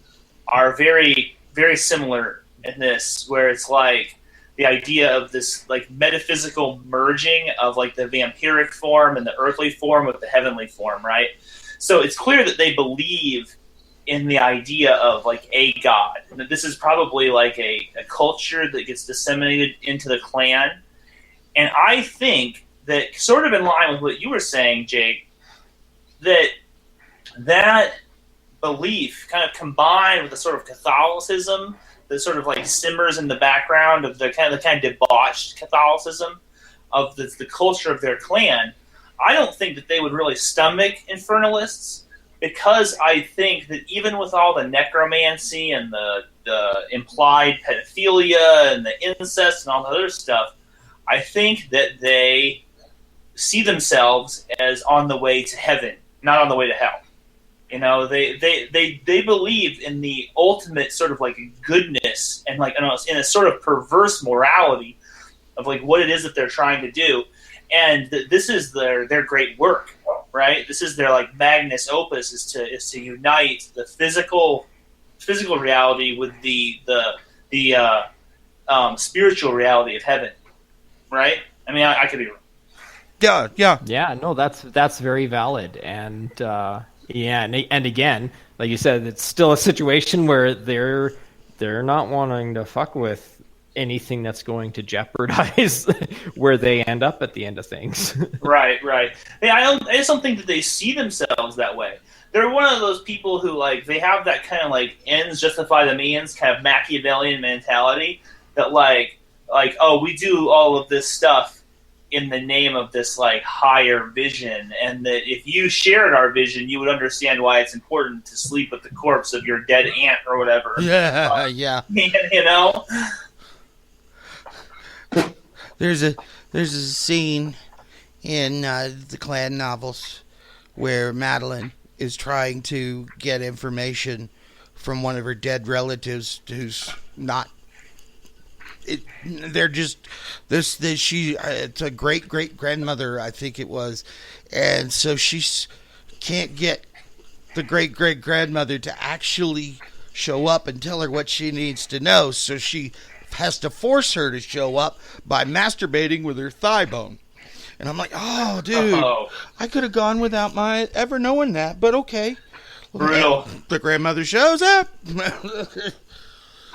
are very, very similar in this, where it's like the idea of this like metaphysical merging of like the vampiric form and the earthly form with the heavenly form, right? So it's clear that they believe in the idea of like a god, and that this is probably like a culture that gets disseminated into the clan. And I think that, sort of in line with what you were saying, Jake, that belief kind of combined with the sort of Catholicism that sort of like simmers in the background of the kind of debauched Catholicism of the culture of their clan, I don't think that they would really stomach Infernalists, because I think that even with all the necromancy and the implied pedophilia and the incest and all the other stuff, I think that they see themselves as on the way to heaven, not on the way to hell. You know, they believe in the ultimate sort of like goodness and like in a sort of perverse morality of like what it is that they're trying to do, and this is their great work, right? This is their like magnus opus, is to unite the physical reality with the spiritual reality of heaven, right? I mean, I could be wrong. Yeah. No, that's very valid, and. And again, like you said, it's still a situation where they're not wanting to fuck with anything that's going to jeopardize where they end up at the end of things. Right. Yeah, I just don't think that they see themselves that way. They're one of those people who like they have that kind of like ends justify the means kind of Machiavellian mentality that like oh, we do all of this stuff in the name of this like higher vision, and that if you shared our vision, you would understand why it's important to sleep with the corpse of your dead aunt or whatever. Yeah. You know, there's a scene in the clan novels where Madeline is trying to get information from one of her dead relatives who's not. They're just this. It's a great grandmother, I think it was, and so she can't get the great grandmother to actually show up and tell her what she needs to know. So she has to force her to show up by masturbating with her thigh bone. And I'm like, oh, dude, I could have gone without my ever knowing that, but okay. Brutal. The grandmother shows up.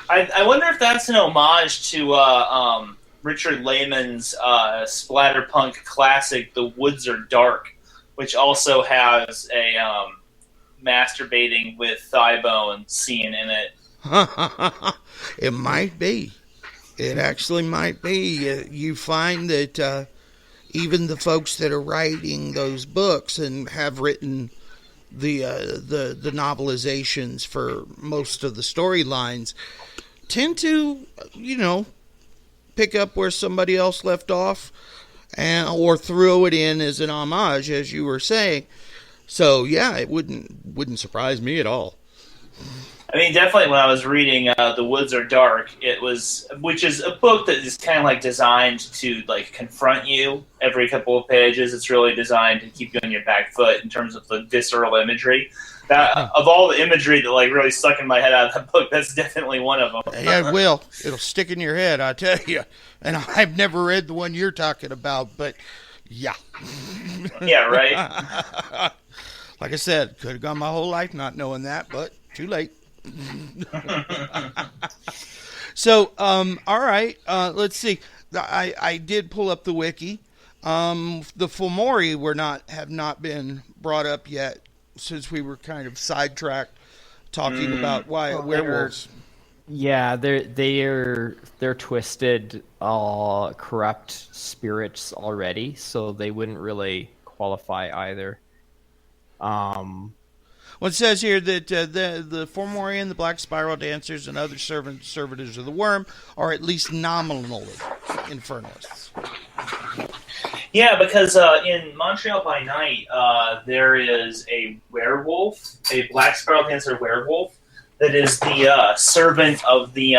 I wonder if that's an homage to Richard Lehman's splatterpunk classic, The Woods Are Dark, which also has a masturbating with thigh bone scene in it. It might be. It actually might be. You find that even the folks that are writing those books and have written the novelizations for most of the storylines tend to, pick up where somebody else left off, or throw it in as an homage, as you were saying. So yeah, it wouldn't surprise me at all. I mean, definitely when I was reading The Woods Are Dark, which is a book that is kind of like designed to like confront you every couple of pages. It's really designed to keep you on your back foot in terms of the visceral imagery. That of all the imagery that like really stuck in my head out of that book, that's definitely one of them. Yeah, it will. It'll stick in your head, I tell you. And I've never read the one you're talking about, but yeah. Yeah, right? Like I said, could have gone my whole life not knowing that, but too late. So, all right, let's see. I did pull up the wiki. The Fomori have not been brought up yet, since we were kind of sidetracked talking about werewolves. Yeah, they're twisted, corrupt spirits already, so they wouldn't really qualify either. Well, it says here that the Fomorian, the Black Spiral Dancers, and other servitors of the Worm are at least nominally Infernalists. Yeah, because in Montreal by Night, there is a werewolf, a Black Spiral Dancer werewolf, that is the servant of the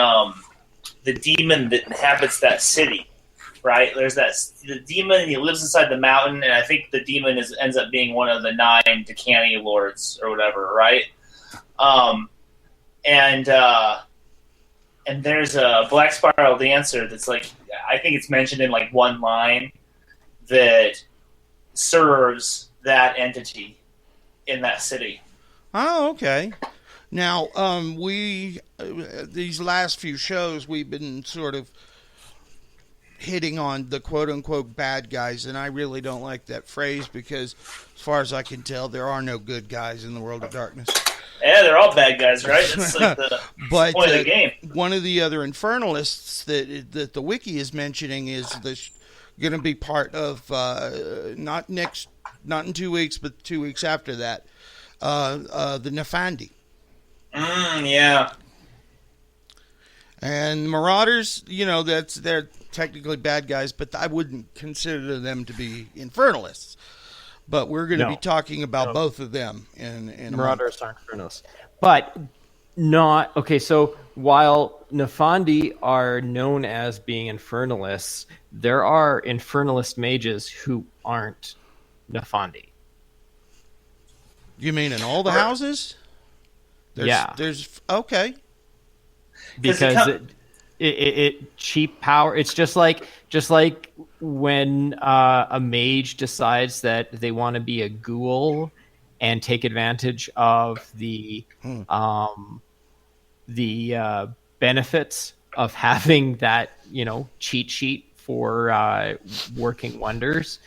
demon that inhabits that city. Right, there's the demon. He lives inside the mountain, and I think the demon ends up being one of the 9 Decani lords or whatever. Right, and there's a Black Spiral Dancer that's like, I think it's mentioned in like one line that serves that entity in that city. Oh, okay. Now, these last few shows we've been sort of hitting on the quote-unquote bad guys, and I really don't like that phrase because, as far as I can tell, there are no good guys in the world of darkness. Yeah, they're all bad guys, right? That's like the point of the game. One of the other Infernalists that the wiki is mentioning is going to be part of not in 2 weeks, but 2 weeks after that, the Nefandi. Yeah. And Marauders, they're technically bad guys, but I wouldn't consider them to be Infernalists. But we're going to be talking about both of them in Marauders aren't Infernalists. But not... Okay, so while Nefandi are known as being Infernalists, there are Infernalist mages who aren't Nefandi. You mean in all the houses? There's okay. Because it cheap power. It's just like when a mage decides that they want to be a ghoul and take advantage of the benefits of having that cheat sheet for working wonders.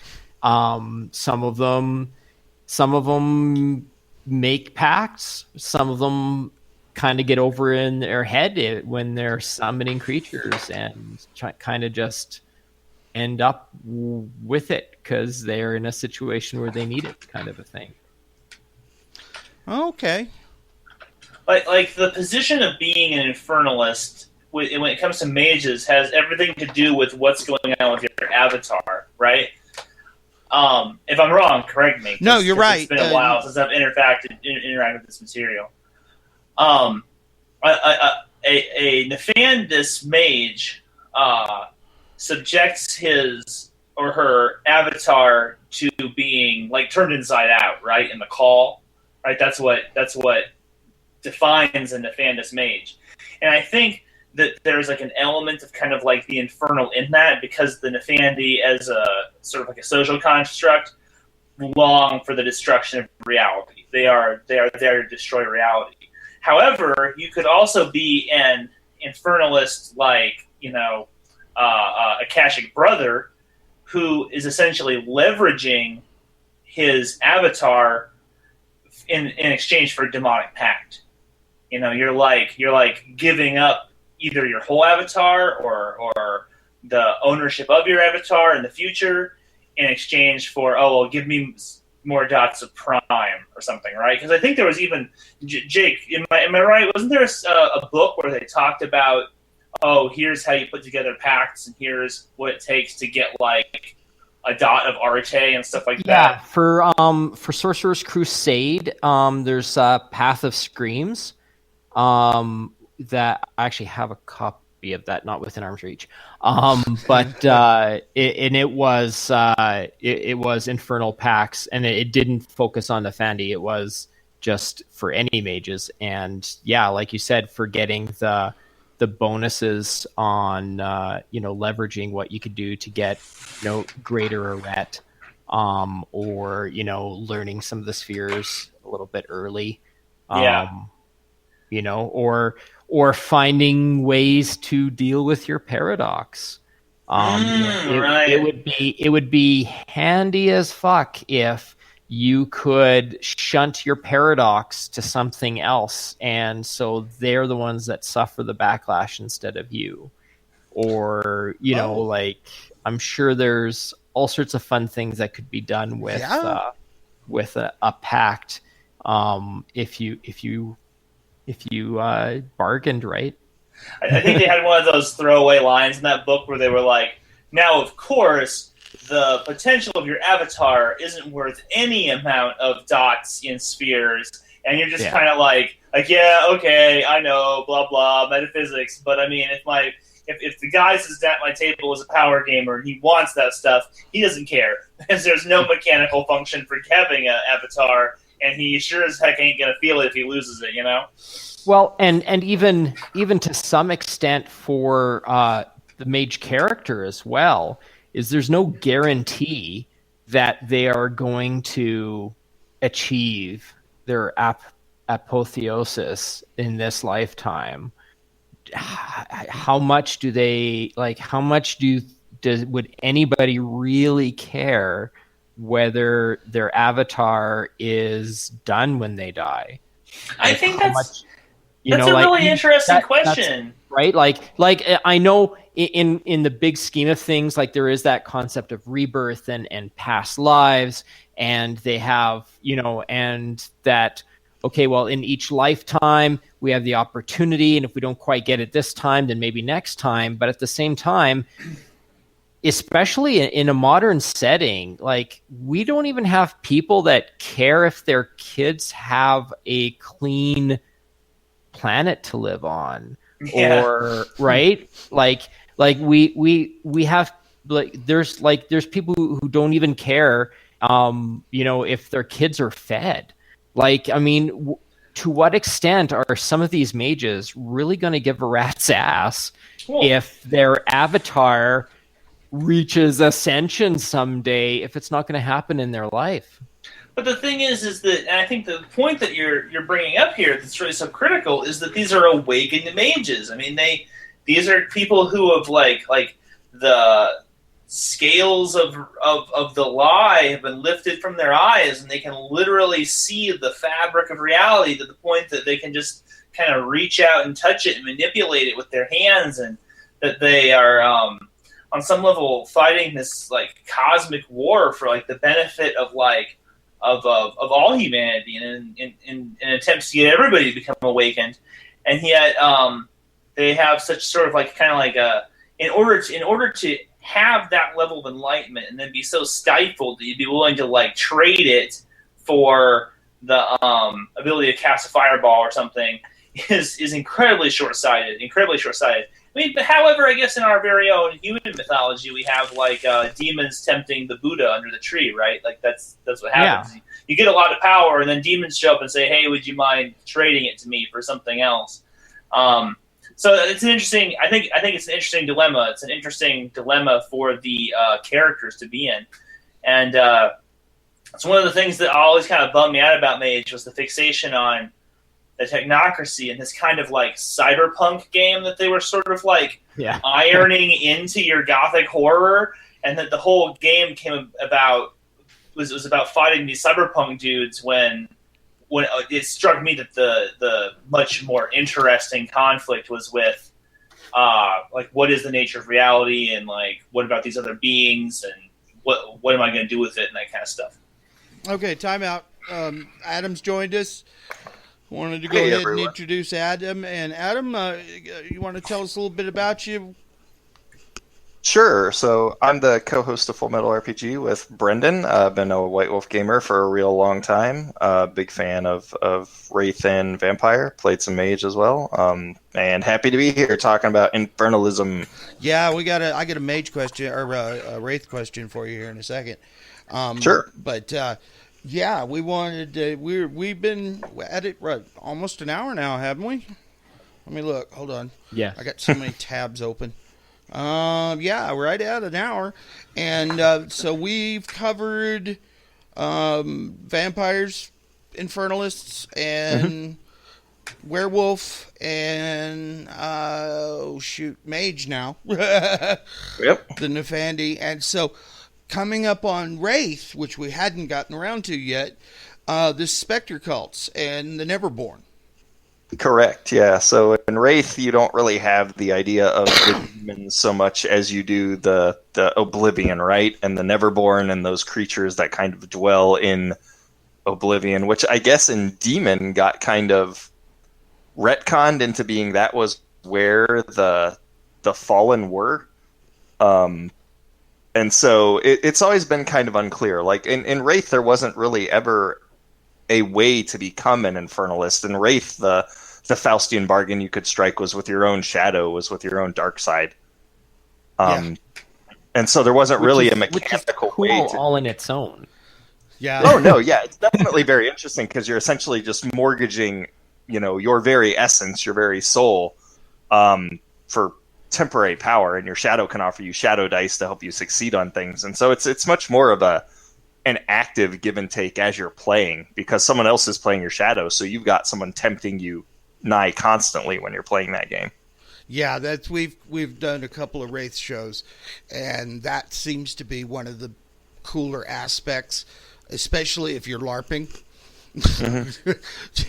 Some of them make pacts. Some of them kind of get over in their head when they're summoning creatures and kind of just end up with it because they're in a situation where they need it, kind of a thing. Okay. Like the position of being an Infernalist when it comes to mages has everything to do with what's going on with your avatar, right? If I'm wrong, correct me. No, you're right. It's been a while since I've interacted with this material. A Nefandus mage subjects his or her avatar to being like turned inside out, right? In the call, right? That's what defines a Nefandus mage, and I think that there's like an element of kind of like the infernal in that, because the Nefandi, as a sort of like a social construct, long for the destruction of reality. They are there to destroy reality. However, you could also be an infernalist, like Akashic Brother, who is essentially leveraging his avatar in exchange for demonic pact. You're like giving up either your whole avatar or the ownership of your avatar in the future in exchange for, give me more dots of prime or something, right? Because I think there was even Jake. Am I right? Wasn't there a book where they talked about, here's how you put together pacts, and here's what it takes to get like a dot of Arte and stuff like that? Yeah, for Sorcerer's Crusade, there's Path of Screams. That I actually have a copy of that, not within arm's reach. But it was Infernal Pacts, and it didn't focus on Nefandi. It was just for any mages, and yeah, like you said, for getting the bonuses on leveraging what you could do to get greater arret, or learning some of the spheres a little bit early. Or finding ways to deal with your paradox. Right. It would be handy as fuck if you could shunt your paradox to something else, and so they're the ones that suffer the backlash instead of you. Or like, I'm sure there's all sorts of fun things that could be done with a pact, if you bargained right. I think they had one of those throwaway lines in that book where they were like, now, of course, the potential of your avatar isn't worth any amount of dots in spheres. And you're just kind of like, yeah, okay, I know, blah, blah, metaphysics. But I mean, if the guy sits at my table is a power gamer and he wants that stuff, he doesn't care. Because there's no mechanical function for having an avatar. And he sure as heck ain't gonna feel it if he loses it, Well, and even to some extent for the mage character as well, is there's no guarantee that they are going to achieve their apotheosis in this lifetime. How much do they like? How much would anybody really care whether their avatar is done when they die? I think that's a really interesting question, right? Like I know in the big scheme of things, like there is that concept of rebirth and past lives, and they have and that, okay, well, in each lifetime we have the opportunity, and if we don't quite get it this time, then maybe next time. But at the same time, especially in a modern setting, like, we don't even have people that care if their kids have a clean planet to live on. Or right, like we have, like, there's people who don't even care if their kids are fed. Like, I mean, to what extent are some of these mages really going to give a rat's ass if their avatar reaches ascension someday, if it's not going to happen in their life? But the thing is that, and I think the point that you're bringing up here that's really so critical is that these are awakened mages. I mean, these are people who have like the scales of the lie have been lifted from their eyes, and they can literally see the fabric of reality to the point that they can just kind of reach out and touch it and manipulate it with their hands, and that they are on some level fighting this like cosmic war for like the benefit of of all humanity, and in attempts to get everybody to become awakened. And yet they have such sort of like kind of like in order to have that level of enlightenment and then be so stifled that you'd be willing to like trade it for the ability to cast a fireball or something is incredibly short-sighted. I mean, but however, I guess in our very own human mythology, we have like demons tempting the Buddha under the tree, right? Like that's what happens. Yeah. You get a lot of power, and then demons show up and say, "Hey, would you mind trading it to me for something else?" So it's an interesting. I think it's an interesting dilemma. It's an interesting dilemma for the characters to be in, and it's one of the things that always kind of bummed me out about Mage was the fixation on the technocracy and this kind of like cyberpunk game that they were sort of like ironing into your gothic horror, and that the whole game came about was about fighting these cyberpunk dudes when it struck me that the much more interesting conflict was with like what is the nature of reality and like what about these other beings and what am I going to do with it and that kind of stuff. Okay, time out. Adam's joined us. Wanted to go ahead and introduce Adam. And Adam, you want to tell us a little bit about you? Sure. So I'm the co-host of Full Metal RPG with Brendan. I've been a White Wolf gamer for a real long time. Big fan of Wraith and Vampire. Played some Mage as well. And happy to be here talking about Infernalism. Yeah, I got a Mage question or a Wraith question for you here in a second. Sure. But yeah, we wanted we've been at it almost an hour now, haven't we? Let me look. Hold on. Yeah. I got so many tabs open. Yeah, right at an hour. And so we've covered vampires, infernalists, and werewolf, and mage now. Yep. The Nefandi. And so coming up on Wraith, which we hadn't gotten around to yet, the Spectre cults and the Neverborn. Correct, yeah. So in Wraith, you don't really have the idea of the demons so much as you do the Oblivion, right? And the Neverborn and those creatures that kind of dwell in Oblivion, which I guess in Demon got kind of retconned into being that was where the Fallen were. And so it's always been kind of unclear. Like in Wraith, there wasn't really ever a way to become an Infernalist. In Wraith, the Faustian bargain you could strike was with your own shadow, was with your own dark side. And so there wasn't really a mechanical cool way to... all in its own. Yeah. Oh, no, yeah. It's definitely very interesting because you're essentially just mortgaging, your very essence, your very soul, for temporary power, and your shadow can offer you shadow dice to help you succeed on things. And so it's much more of an active give and take as you're playing, because someone else is playing your shadow, so you've got someone tempting you nigh constantly when you're playing that game. Yeah, that's we've done a couple of Wraith shows, and that seems to be one of the cooler aspects, especially if you're LARPing.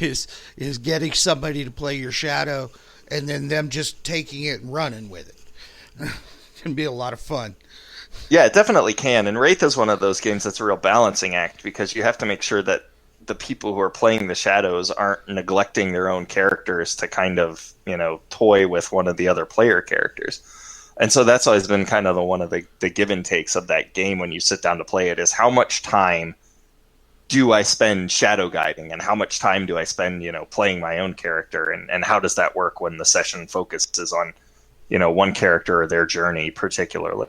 is getting somebody to play your shadow and then them just taking it and running with it. Can be a lot of fun. Yeah, it definitely can. And Wraith is one of those games that's a real balancing act, because you have to make sure that the people who are playing the shadows aren't neglecting their own characters to kind of, toy with one of the other player characters. And so that's always been kind of one of the give and takes of that game when you sit down to play it, is how much time do I spend shadow guiding, and how much time do I spend, playing my own character, and how does that work when the session focuses on, one character or their journey particularly.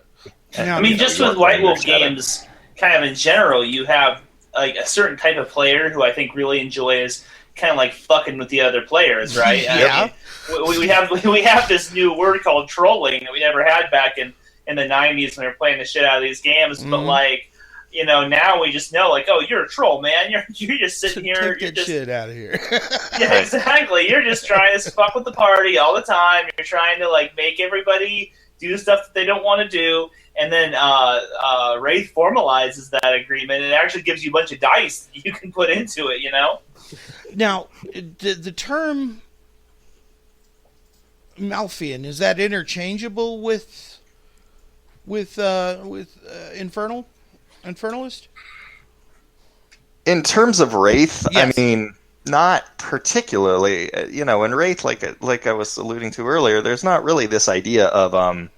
And, I mean, just with White Wolf games, kind of in general, you have like a certain type of player who I think really enjoys kind of like fucking with the other players, right? Yeah. I mean, we have this new word called trolling that we never had back in the 90s when we were playing the shit out of these games. Mm-hmm. But like, now we just know, like, oh, you're a troll, man. You're just sitting here. Take that shit out of here. Yeah, exactly. You're just trying to fuck with the party all the time. You're trying to like make everybody do stuff that they don't want to do. And then Wraith formalizes that agreement, and it actually gives you a bunch of dice you can put into it, Now, the term Malfian, is that interchangeable with Infernalist? In terms of Wraith, yes. I mean, not particularly. In Wraith, like I was alluding to earlier, there's not really this idea of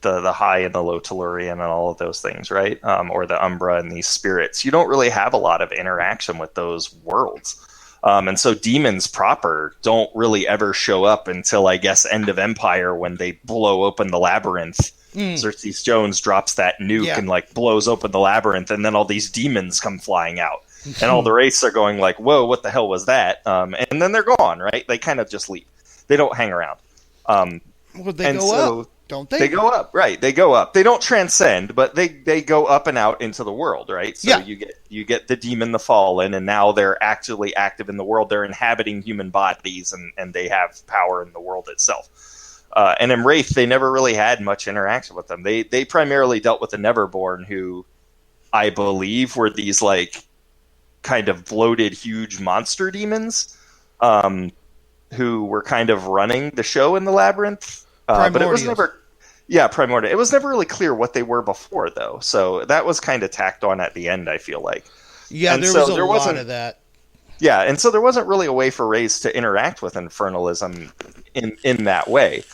the high and the low Tellurian and all of those things, right? Or the Umbra and these spirits. You don't really have a lot of interaction with those worlds. And so demons proper don't really ever show up until, I guess, End of Empire, when they blow open the labyrinth. Xerxes Jones drops that nuke and like blows open the labyrinth, and then all these demons come flying out. And all the wraiths are going like, whoa, what the hell was that? And then they're gone, right? They kind of just leave. They don't hang around. Well, they go up, don't they? They go up, right? They go up. They don't transcend, but they go up and out into the world, right? So you get the demon, the fallen, and now they're actually active in the world. They're inhabiting human bodies, and they have power in the world itself. And in Wraith, they never really had much interaction with them. They primarily dealt with the Neverborn, who I believe were these like kind of bloated, huge monster demons, who were kind of running the show in the labyrinth. But it was never, Primordial. It was never really clear what they were before, though. So that was kind of tacked on at the end, I feel like. Yeah, and there was a lot of that. Yeah, and so there wasn't really a way for Wraiths to interact with Infernalism in that way.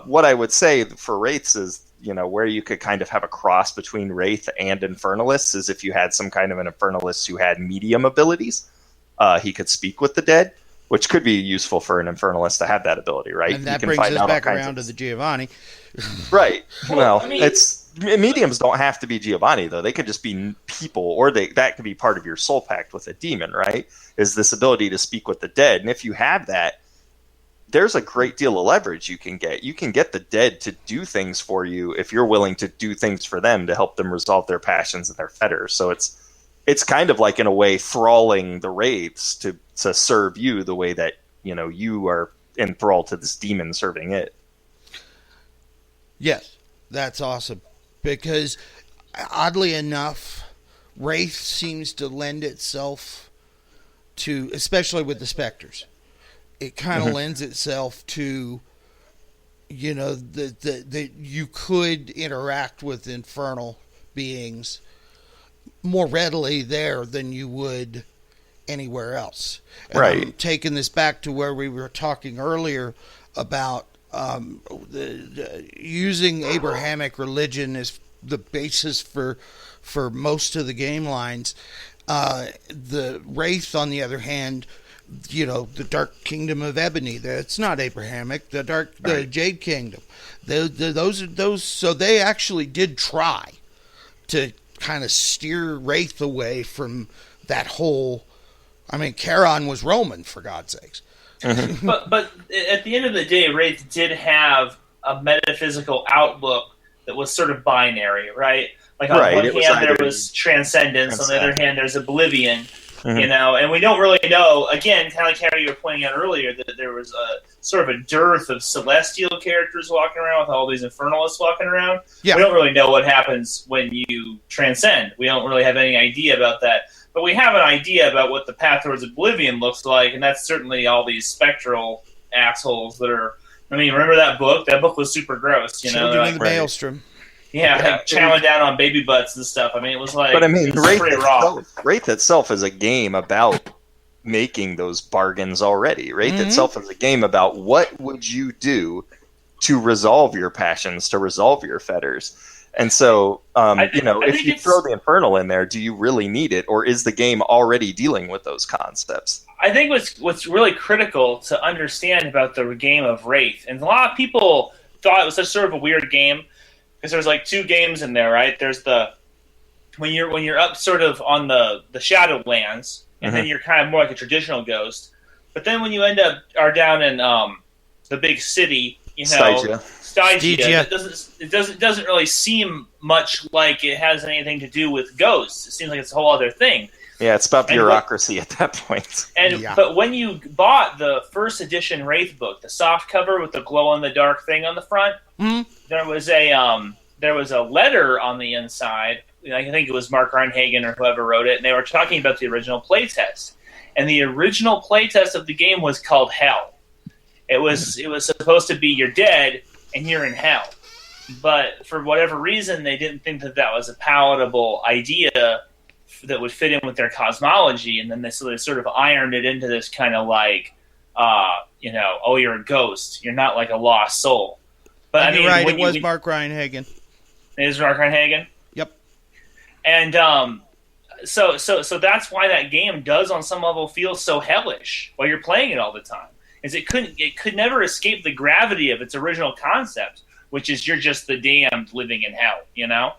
What I would say for Wraiths is, where you could kind of have a cross between Wraith and Infernalists is if you had some kind of an Infernalist who had medium abilities. He could speak with the dead, which could be useful for an Infernalist to have that ability, right? And that brings us back around to the Giovanni. Right. Well, mediums don't have to be Giovanni, though. They could just be people, or that could be part of your soul pact with a demon, right? Is this ability to speak with the dead. And if you have that, there's a great deal of leverage you can get. You can get the dead to do things for you if you're willing to do things for them to help them resolve their passions and their fetters. So it's kind of like, in a way, thralling the wraiths to serve you the way that, you are enthralled to this demon serving it. Yes, that's awesome. Because, oddly enough, Wraith seems to lend itself to, especially with the Spectres, it kind of lends itself to, that you could interact with infernal beings more readily there than you would anywhere else. And right. I'm taking this back to where we were talking earlier about using Abrahamic religion as the basis for most of the game lines. The Wraith, on the other hand, the Dark Kingdom of Ebony, that's not Abrahamic. The Jade Kingdom, those. So they actually did try to kind of steer Wraith away from that whole. I mean, Carrion was Roman, for God's sakes. But at the end of the day, Wraith did have a metaphysical outlook that was sort of binary, right? Like on one hand, there was transcendence. On the other hand, there's oblivion. And we don't really know, again, kind of like how you were pointing out earlier, that there was a sort of a dearth of celestial characters walking around with all these Infernalists walking around. Yeah. We don't really know what happens when you transcend. We don't really have any idea about that. But we have an idea about what the path towards oblivion looks like, and that's certainly all these spectral assholes that are... I mean, remember that book? That book was super gross, Children of the Maelstrom. Yeah, like chowing down on baby butts and stuff. I mean, it was like... But I mean, Wraith itself is a game about making those bargains already. Wraith itself is a game about what would you do to resolve your passions, to resolve your fetters. And so, if you throw the Infernal in there, do you really need it? Or is the game already dealing with those concepts? I think what's really critical to understand about the game of Wraith, and a lot of people thought it was such sort of a weird game, because there's like two games in there, right? There's the when you're up sort of on the Shadowlands, and then you're kind of more like a traditional ghost. But then when you are down in the big city, Stygia, it doesn't really seem much like it has anything to do with ghosts. It seems like it's a whole other thing. Yeah, it's about bureaucracy at that point. But when you bought the first edition Wraith book, the soft cover with the glow in the dark thing on the front, there was a letter on the inside. I think it was Mark Arnhagen or whoever wrote it, and they were talking about the original playtest. And the original playtest of the game was called Hell. It was supposed to be you're dead and you're in hell. But for whatever reason, they didn't think that was a palatable idea that would fit in with their cosmology, and then they sort of ironed it into this kind of like, you're a ghost. You're not like a lost soul. But I mean, you're right. It was Mark Ryan Hagen. It is Mark Ryan Hagen. Yep. And so that's why that game does, on some level, feel so hellish while you're playing it all the time. Is it could never escape the gravity of its original concept, which is you're just the damned living in hell, you know?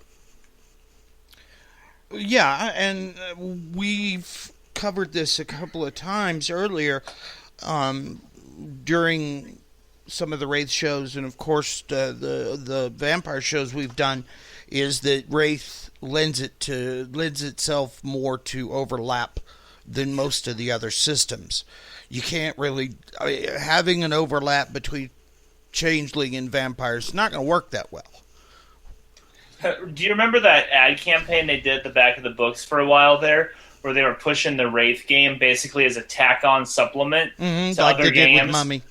Yeah, and we've covered this a couple of times earlier during some of the Wraith shows, and of course the vampire shows we've done, is that Wraith lends itself more to overlap than most of the other systems. You can't really having an overlap between Changeling and vampires is not going to work that well. Do you remember that ad campaign they did at the back of the books for a while there, where they were pushing the Wraith game basically as a tack-on supplement to like other they games? did with Mummy.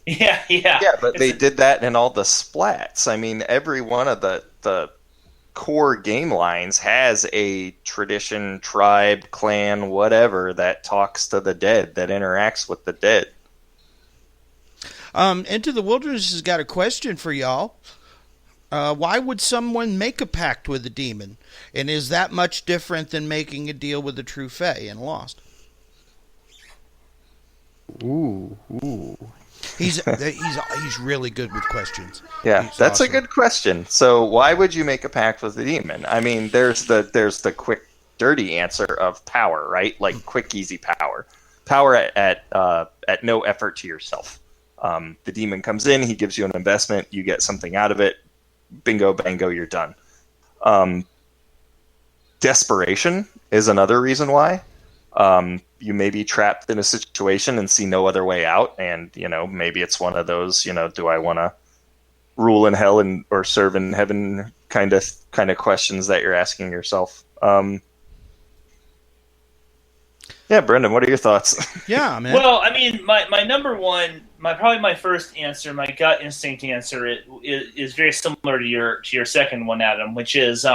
Yeah. Yeah, but they did that in all the splats. I mean, every one of the core game lines has a tradition, tribe, clan, whatever, that talks to the dead, that interacts with the dead. Into the Wilderness has got a question for y'all. Why would someone make a pact with a demon? And is that much different than making a deal with a true fae in Lost? Ooh. He's really good with questions. Yeah, He's that's awesome. a good question. So why would you make a pact with the demon? I mean, there's the quick, dirty answer of power, right? Like quick, easy power. Power at no effort to yourself. The demon comes in, he gives you an investment, you get something out of it. Bingo, bango, you're done. Desperation is another reason why. You may be trapped in a situation and see no other way out, and maybe it's one of those, do I want to rule in hell or serve in heaven kind of questions that you're asking yourself. Yeah, Brendan, what are your thoughts? Yeah, man. Well, I mean, my number one, probably my first answer, my gut instinct answer is very similar to your second one, Adam, which is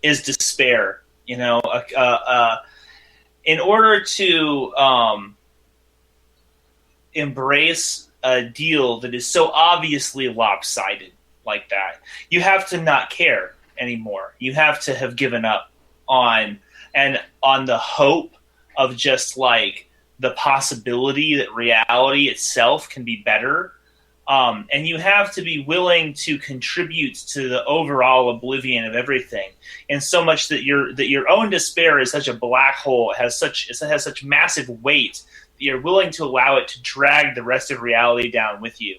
despair. In order to embrace a deal that is so obviously lopsided like that, you have to not care anymore. You have to have given up on the hope of just like the possibility that reality itself can be better. And you have to be willing to contribute to the overall oblivion of everything, and so much that your own despair is such a black hole. It has such massive weight that you're willing to allow it to drag the rest of reality down with you.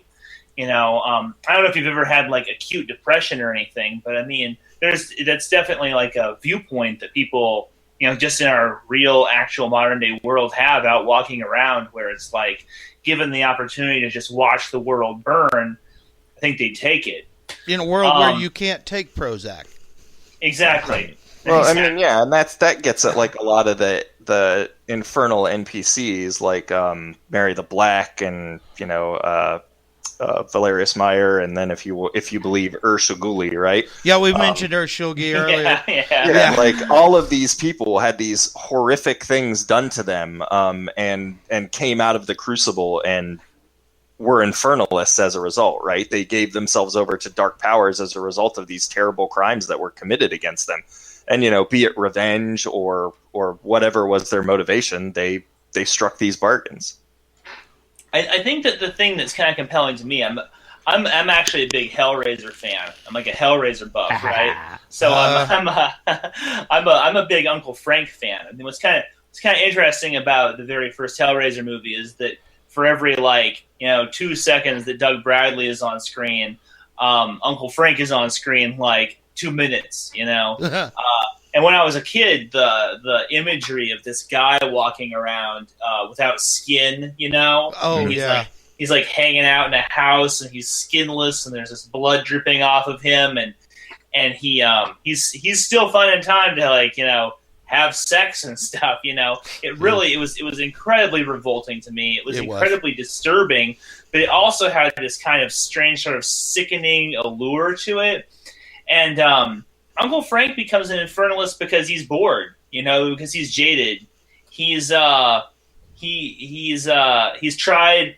I don't know if you've ever had like acute depression or anything, but I mean, that's definitely like a viewpoint that people, just in our real, actual modern day world have out walking around, where it's like, given the opportunity to just watch the world burn, I think they'd take it. In a world where you can't take Prozac. Exactly. Well, I mean, yeah, and that gets at like a lot of the infernal NPCs, like Mary the Black and Valerius Meyer, and then if you believe Urshuguli, right? Yeah, we've mentioned Urshuguli earlier. Yeah. Like all of these people had these horrific things done to them, and came out of the Crucible and were infernalists as a result, right? They gave themselves over to dark powers as a result of these terrible crimes that were committed against them, and be it revenge or whatever was their motivation, they struck these bargains. I think that the thing that's kind of compelling to me, I'm actually a big Hellraiser fan. I'm like a Hellraiser buff, right? So I'm a big Uncle Frank fan. I mean, what's kind of interesting about the very first Hellraiser movie is that for every 2 seconds that Doug Bradley is on screen, Uncle Frank is on screen like 2 minutes. And when I was a kid, the imagery of this guy walking around without skin, Oh, he's like hanging out in a house and he's skinless and there's this blood dripping off of him and he's still finding time to have sex and stuff. It really it was incredibly revolting to me. It was incredibly disturbing, but it also had this kind of strange sort of sickening allure to it. And Uncle Frank becomes an infernalist because he's bored, because he's jaded. He's tried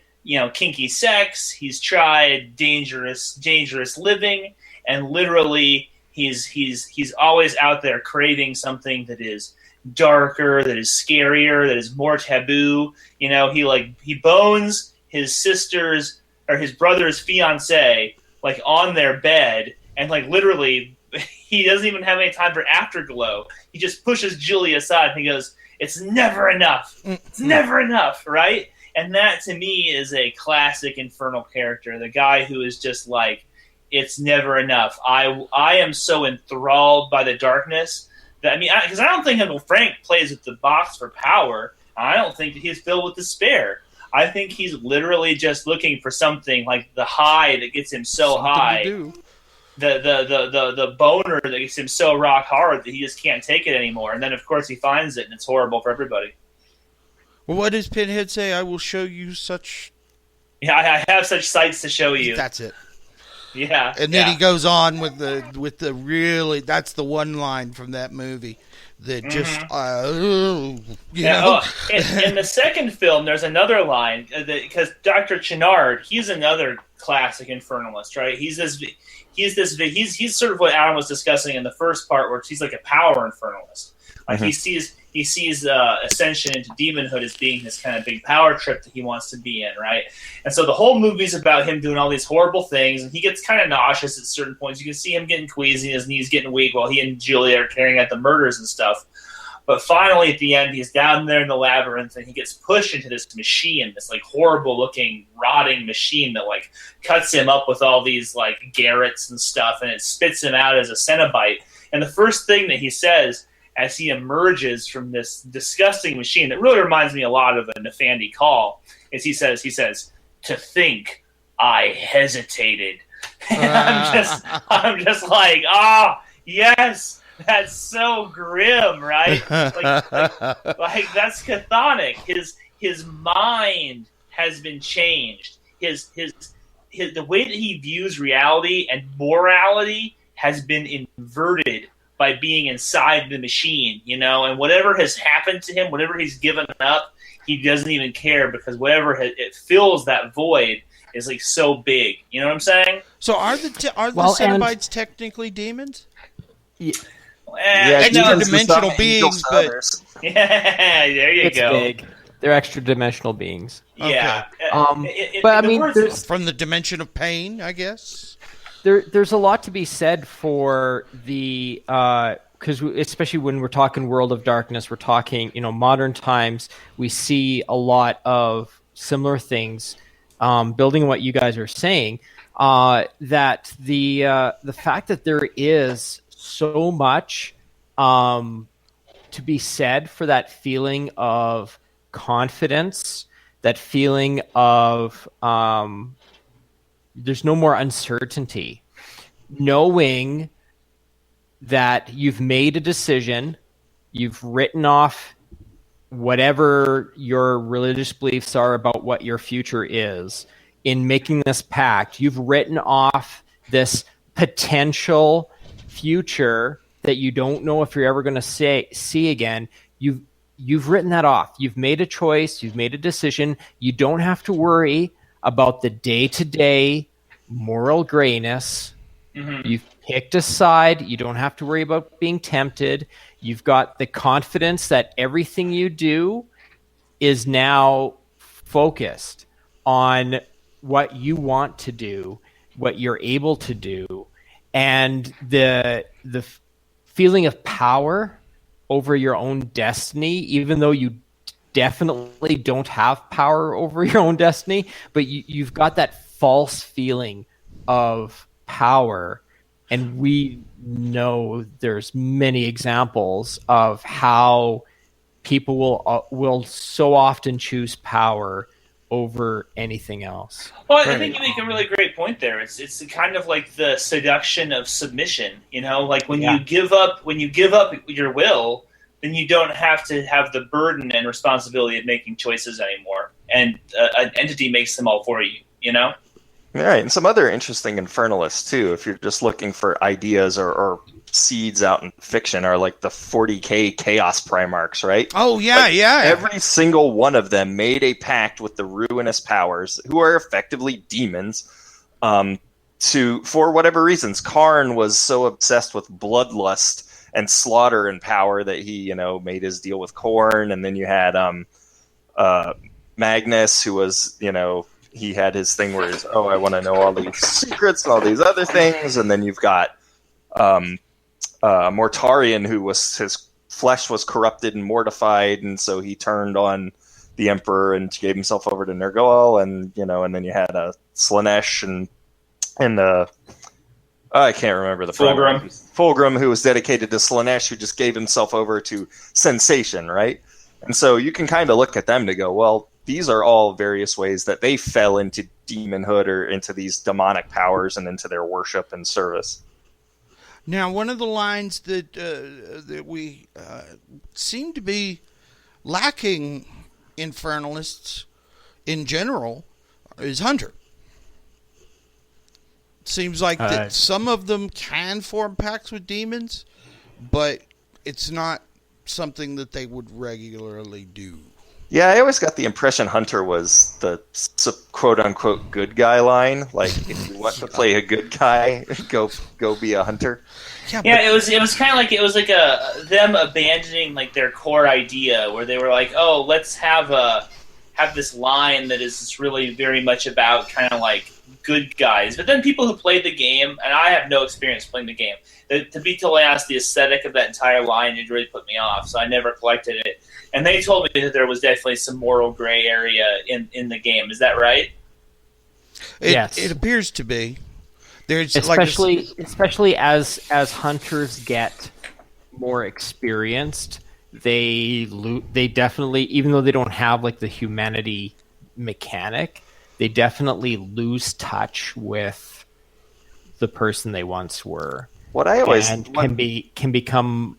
kinky sex. He's tried dangerous living, and literally he's always out there craving something that is darker, that is scarier, that is more taboo. He bones his sister's or his brother's fiance like on their bed, and like literally he doesn't even have any time for afterglow. He just pushes Julie aside and he goes, "It's never enough. It's never enough," right? And that to me is a classic Infernal character, the guy who is just like, it's never enough. I am so enthralled by the darkness that, because I don't think Uncle Frank plays with the box for power. I don't think that he's filled with despair. I think he's literally just looking for something like the high that gets him so Something high, to do. the boner that gets him so rock hard that he just can't take it anymore. And then of course he finds it, and it's horrible for everybody. Well, what does Pinhead say? I will show you such... Yeah, I have such sights to show you. That's it. Yeah. And then he goes on with the really... That's the one line from that movie that just... In the second film, there's another line, because Dr. Chenard, he's another classic Infernalist, right? He's sort of what Adam was discussing in the first part, where he's like a power Infernalist. Like he sees ascension into demonhood as being this kind of big power trip that he wants to be in, right? And so the whole movie's about him doing all these horrible things, and he gets kind of nauseous at certain points. You can see him getting queasy, his knees getting weak while he and Julia are carrying out the murders and stuff. But finally, at the end, he's down there in the labyrinth, and he gets pushed into this machine, this like horrible-looking, rotting machine that like cuts him up with all these like garrets and stuff, and it spits him out as a Cenobite. And the first thing that he says as he emerges from this disgusting machine that really reminds me a lot of a Nefandi Call, is he says, "To think I hesitated." And I'm just like, yes, that's so grim, right? Like that's chthonic. His mind has been changed. His the way that he views reality and morality has been inverted by being inside the machine, and whatever has happened to him, whatever he's given up, he doesn't even care, because whatever it fills that void is like so big. You know what I'm saying? So are the Cenobites technically demons? Yeah. Extra-dimensional beings, but... Yeah, there you go. Big. They're extra-dimensional beings. Yeah. But there's... From the dimension of pain, I guess? There's a lot to be said for the because especially when we're talking World of Darkness, we're talking modern times. We see a lot of similar things, building on what you guys are saying. That the fact that there is so much to be said for that feeling of confidence, that feeling of there's no more uncertainty. Knowing that you've made a decision, you've written off whatever your religious beliefs are about what your future is. In making this pact, you've written off this potential future that you don't know if you're ever going to see again. You've written that off. You've made a choice. You've made a decision. You don't have to worry about the day-to-day moral grayness. Mm-hmm. You've picked a side. You don't have to worry about being tempted. You've got the confidence that everything you do is now focused on what you want to do, what you're able to do, and the feeling of power over your own destiny, even though you definitely don't have power over your own destiny, but you've got that false feeling of power. And we know there's many examples of how people will so often choose power over anything else. Well, I think you make a really great point there. It's kind of like the seduction of submission. Like when you give up your will, then you don't have to have the burden and responsibility of making choices anymore, and an entity makes them all for you. Right, and some other interesting Infernalists too. If you're just looking for ideas or seeds out in fiction are like the 40k Chaos Primarchs, right? Oh, yeah, like, yeah. Every single one of them made a pact with the Ruinous Powers, who are effectively demons, for whatever reasons. Karn was so obsessed with bloodlust and slaughter and power that he, made his deal with Khorne. And then you had Magnus, who was, he had his thing where he's, I want to know all these secrets and all these other things. And then you've got Mortarion, who was, his flesh was corrupted and mortified, and so he turned on the Emperor and gave himself over to Nergal. And and then you had Slaanesh and I can't remember the Fulgrim, who was dedicated to Slaanesh, who just gave himself over to sensation, right? And so you can kind of look at them to go, well, these are all various ways that they fell into demonhood or into these demonic powers and into their worship and service. Now, one of the lines that we seem to be lacking Infernalists in general is Hunter. Seems like that some of them can form pacts with demons, but it's not something that they would regularly do. Yeah, I always got the impression Hunter was the quote-unquote good guy line. Like, if you want to play a good guy, go be a hunter. Yeah, it was kind of like them abandoning like their core idea, where they were like, oh, let's have this line that is just really very much about kind of like good guys. But then people who played the game, and I have no experience playing the game, to be totally honest, the aesthetic of that entire line did really put me off, so I never collected it. And they told me that there was definitely some moral gray area in the game. Is that right? Yes. It appears to be. There's especially as hunters get more experienced, they definitely, even though they don't have like the humanity mechanic, they definitely lose touch with the person they once were. What I always can become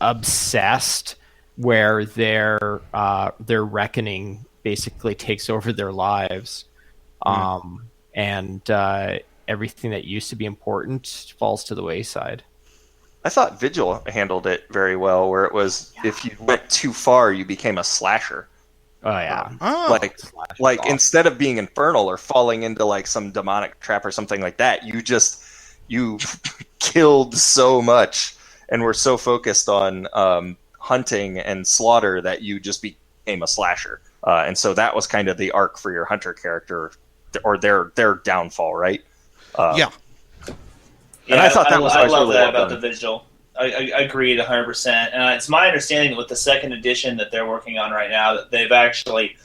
obsessed, where their reckoning basically takes over their lives, and everything that used to be important falls to the wayside. I thought Vigil handled it very well, where it was if you went too far, you became a slasher. Oh yeah, like instead of being infernal or falling into like some demonic trap or something like that, you killed so much and were so focused on hunting and slaughter that you just became a slasher. And so that was kind of the arc for your hunter character, or their downfall, right? Yeah. And I thought that was I love really that well about done. the Vigil. I agreed 100%. And it's my understanding that with the second edition that they're working on right now, that they've actually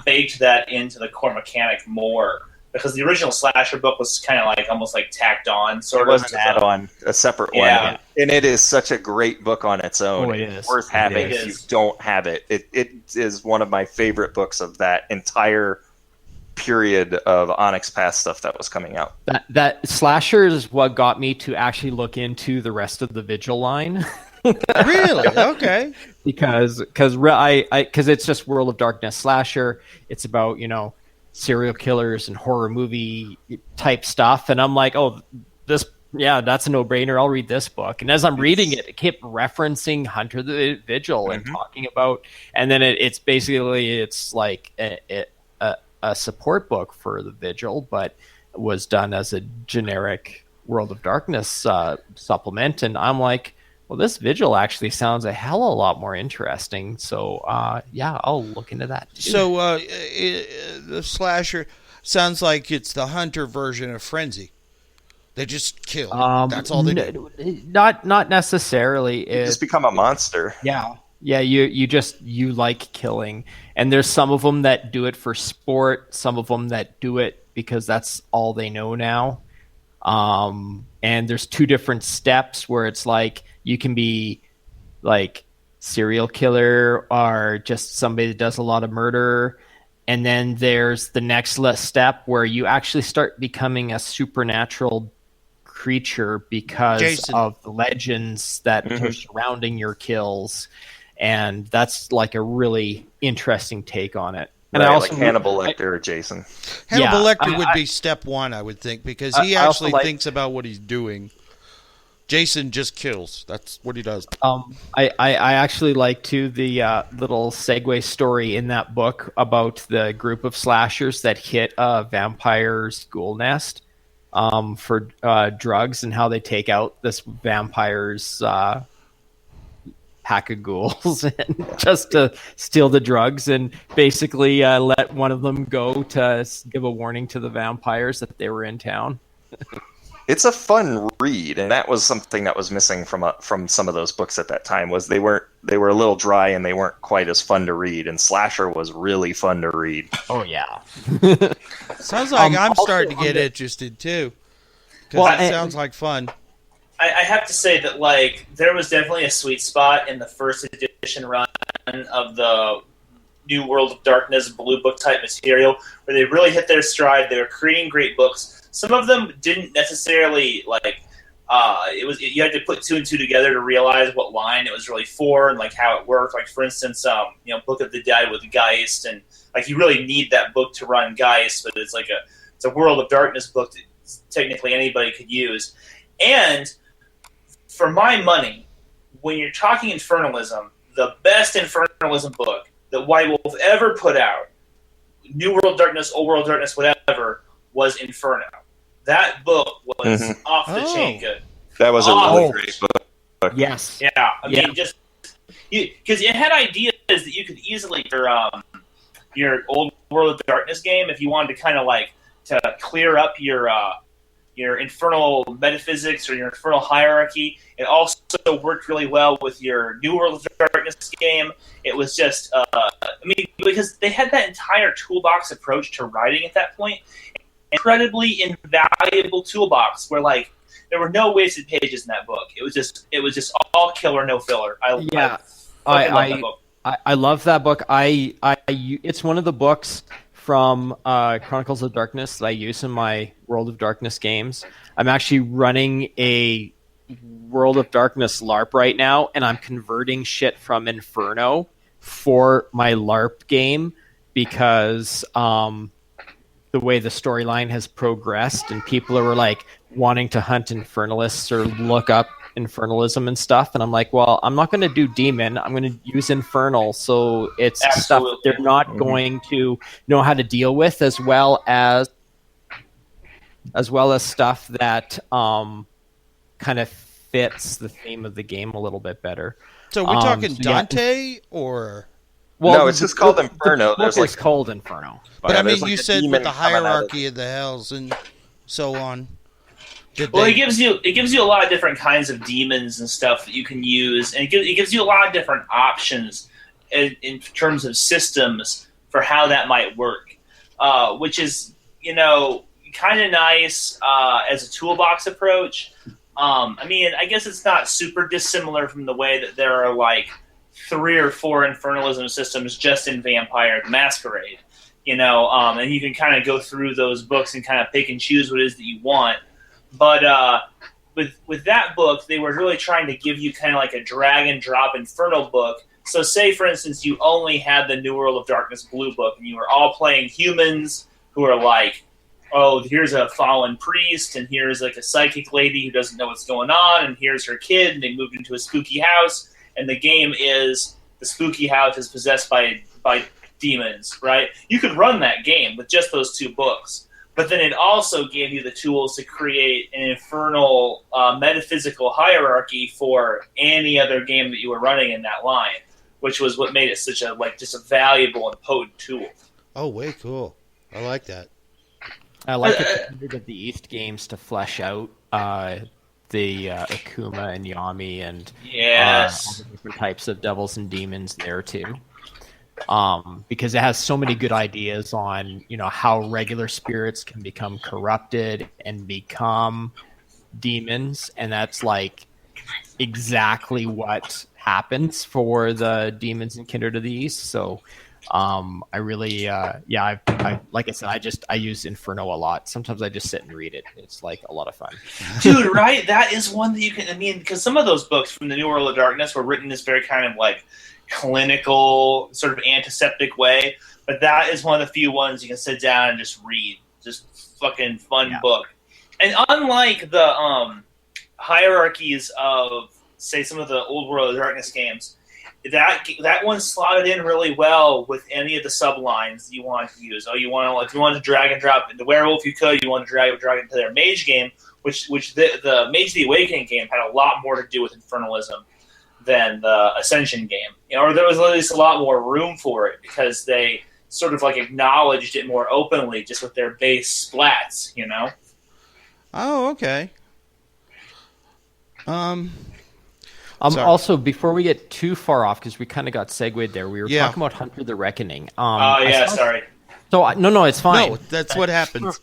baked that into the core mechanic more. Because the original slasher book was kind of like almost like tacked on, sort of. It was an add-on, a separate one. And it is such a great book on its own. Oh, it It's is. worth having if you don't have it. It is one of my favorite books of that entire period of Onyx Path stuff that was coming out. That slasher is what got me to actually look into the rest of the Vigil line. Really? Okay. because it's just World of Darkness slasher. It's about serial killers and horror movie type stuff, and I'm like, oh, that's a no-brainer. I'll read this book. And as I'm reading it kept referencing Hunter the Vigil and talking about, and then it's basically like a support book for the Vigil, but was done as a generic World of Darkness supplement. And I'm like, well, this Vigil actually sounds a hell of a lot more interesting. So, I'll look into that too. So, the slasher sounds like it's the Hunter version of Frenzy. They just kill. That's all they do. Not necessarily. You just become a monster. Yeah. Yeah, you like killing. And there's some of them that do it for sport, some of them that do it because that's all they know now. And there's two different steps where it's like you can be like serial killer or just somebody that does a lot of murder. And then there's the next step where you actually start becoming a supernatural creature because of the legends that are surrounding your kills. And that's like a really interesting take on it. And right, I also like Hannibal Lecter or Jason. Hannibal Lecter would be step one, I would think, because he actually thinks about what he's doing. Jason just kills. That's what he does. I actually like too the little segue story in that book about the group of slashers that hit a vampire's ghoul nest for drugs, and how they take out this vampire's pack of ghouls and just to steal the drugs, and basically let one of them go to give a warning to the vampires that they were in town. It's a fun read, and that was something that was missing from some of those books at that time. Was they were a little dry and they weren't quite as fun to read. And Slasher was really fun to read. Oh yeah. Sounds like I'm starting to get interested too. Because that sounds like fun. I have to say that like there was definitely a sweet spot in the first edition run of the New World of Darkness Blue Book type material, where they really hit their stride. They were creating great books. Some of them didn't necessarily like. You had to put two and two together to realize what line it was really for and like how it worked. Like for instance, Book of the Dead with Geist, and like you really need that book to run Geist, but it's a World of Darkness book that technically anybody could use. And for my money, when you're talking Infernalism, the best Infernalism book that White Wolf ever put out, New World of Darkness, Old World of Darkness, whatever, was Inferno. That book was off the chain good. That was a really great book. Yes. Yeah. I mean, just because it had ideas that you could easily your Old World of Darkness game, if you wanted to kind of like to clear up your infernal metaphysics or your infernal hierarchy. It also worked really well with your New World of Darkness game. It was just, because they had that entire toolbox approach to writing at that point. Incredibly invaluable toolbox where like there were no wasted pages in that book. It was just all killer, no filler. I love that book. I love that book. It's one of the books from Chronicles of Darkness that I use in my World of Darkness games. I'm actually running a World of Darkness LARP right now, and I'm converting shit from Inferno for my LARP game because the way the storyline has progressed and people are like wanting to hunt Infernalists or look up Infernalism and stuff, and I'm like, well, I'm not going to do Demon, I'm going to use Infernal, so it's stuff they're not going to know how to deal with, as well as stuff that kind of fits the theme of the game a little bit better. So we're talking Dante or... Well, no, it's just called Inferno. It's called Inferno. But I mean, you said with the hierarchy of the hells and so on. It gives you a lot of different kinds of demons and stuff that you can use, and it gives you a lot of different options in terms of systems for how that might work, which is kind of nice as a toolbox approach. I mean, I guess it's not super dissimilar from the way that there are like 3 or 4 Infernalism systems just in Vampire the Masquerade, and you can kind of go through those books and kind of pick and choose what it is that you want. But with that book, they were really trying to give you kind of like a drag and drop Infernal book. So say, for instance, you only had the New World of Darkness Blue book, and you were all playing humans who are like, oh, here's a fallen priest, and here's like a psychic lady who doesn't know what's going on, and here's her kid, and they moved into a spooky house, and the game is the spooky house is possessed by demons, right? You could run that game with just those 2 books. But then it also gave you the tools to create an infernal metaphysical hierarchy for any other game that you were running in that line, which was what made it such a just a valuable and potent tool. Oh, way cool! I like that. I like the East games to flesh out the Akuma and Yami and all the different types of devils and demons there too. Because it has so many good ideas on how regular spirits can become corrupted and become demons, and that's like exactly what happens for the demons in Kindred of the East. So I really I like I said, I use Inferno a lot. Sometimes I just sit and read it. It's like a lot of fun. Dude, right? That is one that you can, because some of those books from the New World of Darkness were written in this very kind of like clinical sort of antiseptic way, but that is one of the few ones you can sit down and just read. Just fucking fun book. And unlike the hierarchies of, say, some of the old World of Darkness games, that one slotted in really well with any of the sublines you want to use. If you want to drag and drop the werewolf, you could. You want to drag into their mage game, which the Mage the Awakening game had a lot more to do with Infernalism than the Ascension game. Or there was at least a lot more room for it because they sort of acknowledged it more openly just with their base splats, Oh, okay. Also, before we get too far off, because we kind of got segued there, we were talking about Hunter the Reckoning. Sorry. So, no, it's fine. No, that's what happens.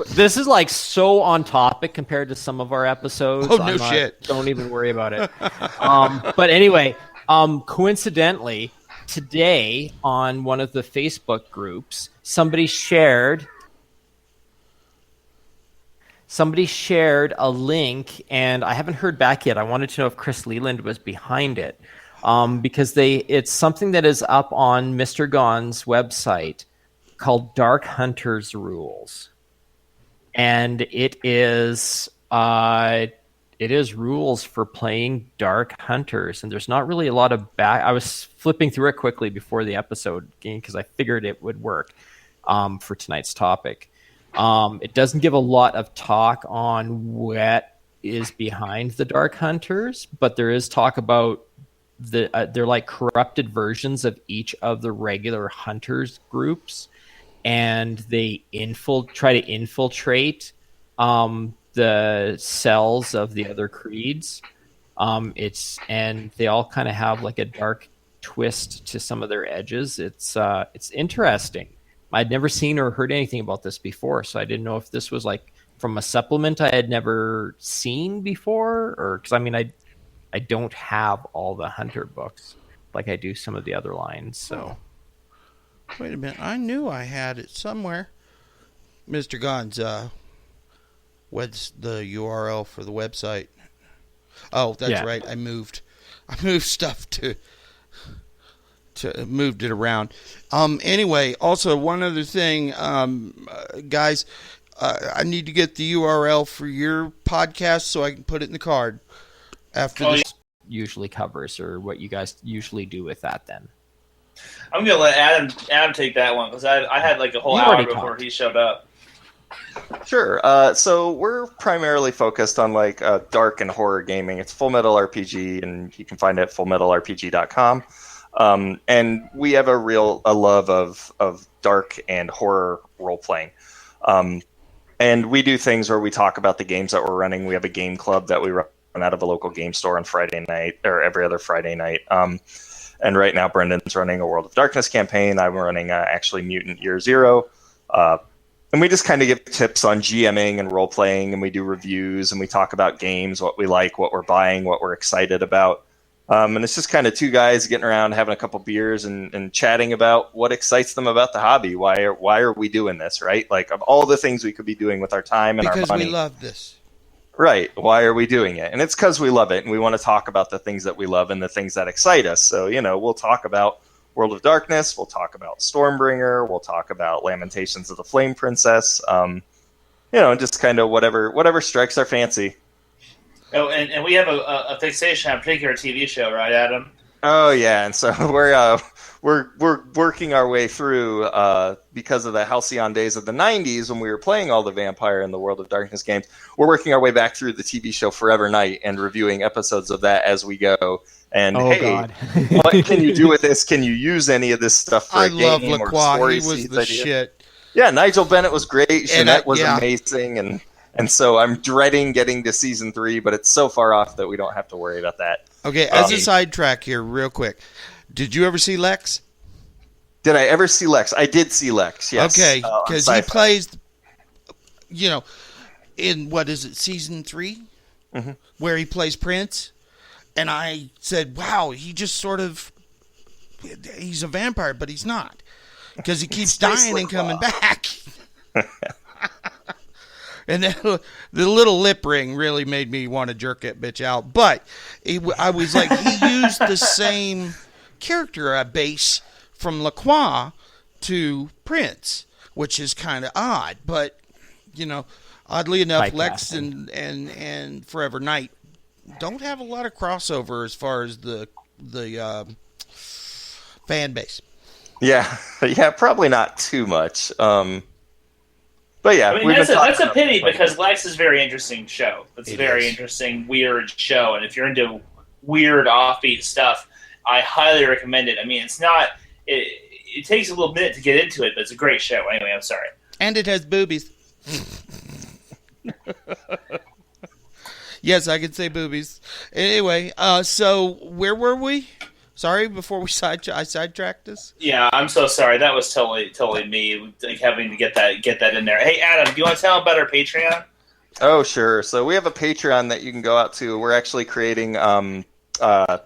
This is so on topic compared to some of our episodes. Oh, no shit. Don't even worry about it. But anyway, coincidentally, today on one of the Facebook groups, somebody shared a link, and I haven't heard back yet. I wanted to know if Chris Leland was behind it, because it's something that is up on Mr. Gon's website called Dark Hunters Rules, and it is rules for playing Dark Hunters, and there's not really a lot of back. I was flipping through it quickly before the episode because I figured it would work for tonight's topic. It doesn't give a lot of talk on what is behind the Dark Hunters, but there is talk about they're like corrupted versions of each of the regular Hunters groups, and they try to infiltrate the cells of the other creeds. And they all kind of have a dark twist to some of their edges. It's interesting. I'd never seen or heard anything about this before, so I didn't know if this was from a supplement I had never seen before, or because I don't have all the Hunter books like I do some of the other lines. So, wait a minute, I knew I had it somewhere. Mr. Gon's, what's the URL for the website? Oh, that's right. I moved stuff to moved it around. Anyway, also one other thing, guys, I need to get the URL for your podcast so I can put it in the card after this. Usually covers, or what you guys usually do with that then. I'm going to let Adam take that one because I had a whole hour before he showed up. Sure. So we're primarily focused on dark and horror gaming. It's Full Metal RPG, and you can find it at fullmetalrpg.com. And we have a love of dark and horror role playing. And we do things where we talk about the games that we're running. We have a game club that we run out of a local game store on Friday night, or every other Friday night. And right now Brendan's running a World of Darkness campaign. I'm running actually Mutant Year Zero. And we just kind of give tips on GMing and role playing, and we do reviews, and we talk about games, what we like, what we're buying, what we're excited about. And it's just kind of two guys getting around, having a couple beers, and chatting about what excites them about the hobby. Why are we doing this, right? Of all the things we could be doing with our time and our money. Because we love this. Right. Why are we doing it? And it's because we love it, and we want to talk about the things that we love and the things that excite us. So, we'll talk about World of Darkness, we'll talk about Stormbringer, we'll talk about Lamentations of the Flame Princess, just kind of whatever strikes our fancy. Oh, and we have a fixation on a particular TV show, right, Adam? Oh yeah, and so we're working our way through because of the halcyon days of the '90s when we were playing all the Vampire and the World of Darkness games. We're working our way back through the TV show Forever Night and reviewing episodes of that as we go. And God. What can you do with this? Can you use any of this stuff for a game? I love Lacroix. He was the shit. Yeah, Nigel Bennett was great. Jeanette was amazing, and so I'm dreading getting to season 3, but it's so far off that we don't have to worry about that. Okay, as a sidetrack here, real quick, did you ever see Lex? Did I ever see Lex? I did see Lex, yes. Okay, because he plays, in, what is it, season 3? Mm-hmm. Where he plays Prince. And I said, wow, he just sort of, he's a vampire, but he's not. Because he keeps dying and coming back. And then the little lip ring really made me want to jerk that bitch out. But I was like, he used the same character base from Lacroix to Prince, which is kind of odd. But, oddly enough, Lex and Forever Night don't have a lot of crossover as far as the fan base. Yeah, probably not too much. But yeah, I mean, that's a pity because Lex is a very interesting show. It's a very interesting, weird show, and if you're into weird, offbeat stuff, I highly recommend it. I mean, it's not. It takes a little minute to get into it, but it's a great show. Anyway, I'm sorry. And it has boobies. Yes, I can say boobies. Anyway, so where were we? Sorry, before we sidetracked us. Yeah, I'm so sorry. That was totally me, like, having to get that in there. Hey, Adam, do you want to tell them about our Patreon? Oh, sure. So we have a Patreon that you can go out to. We're actually creating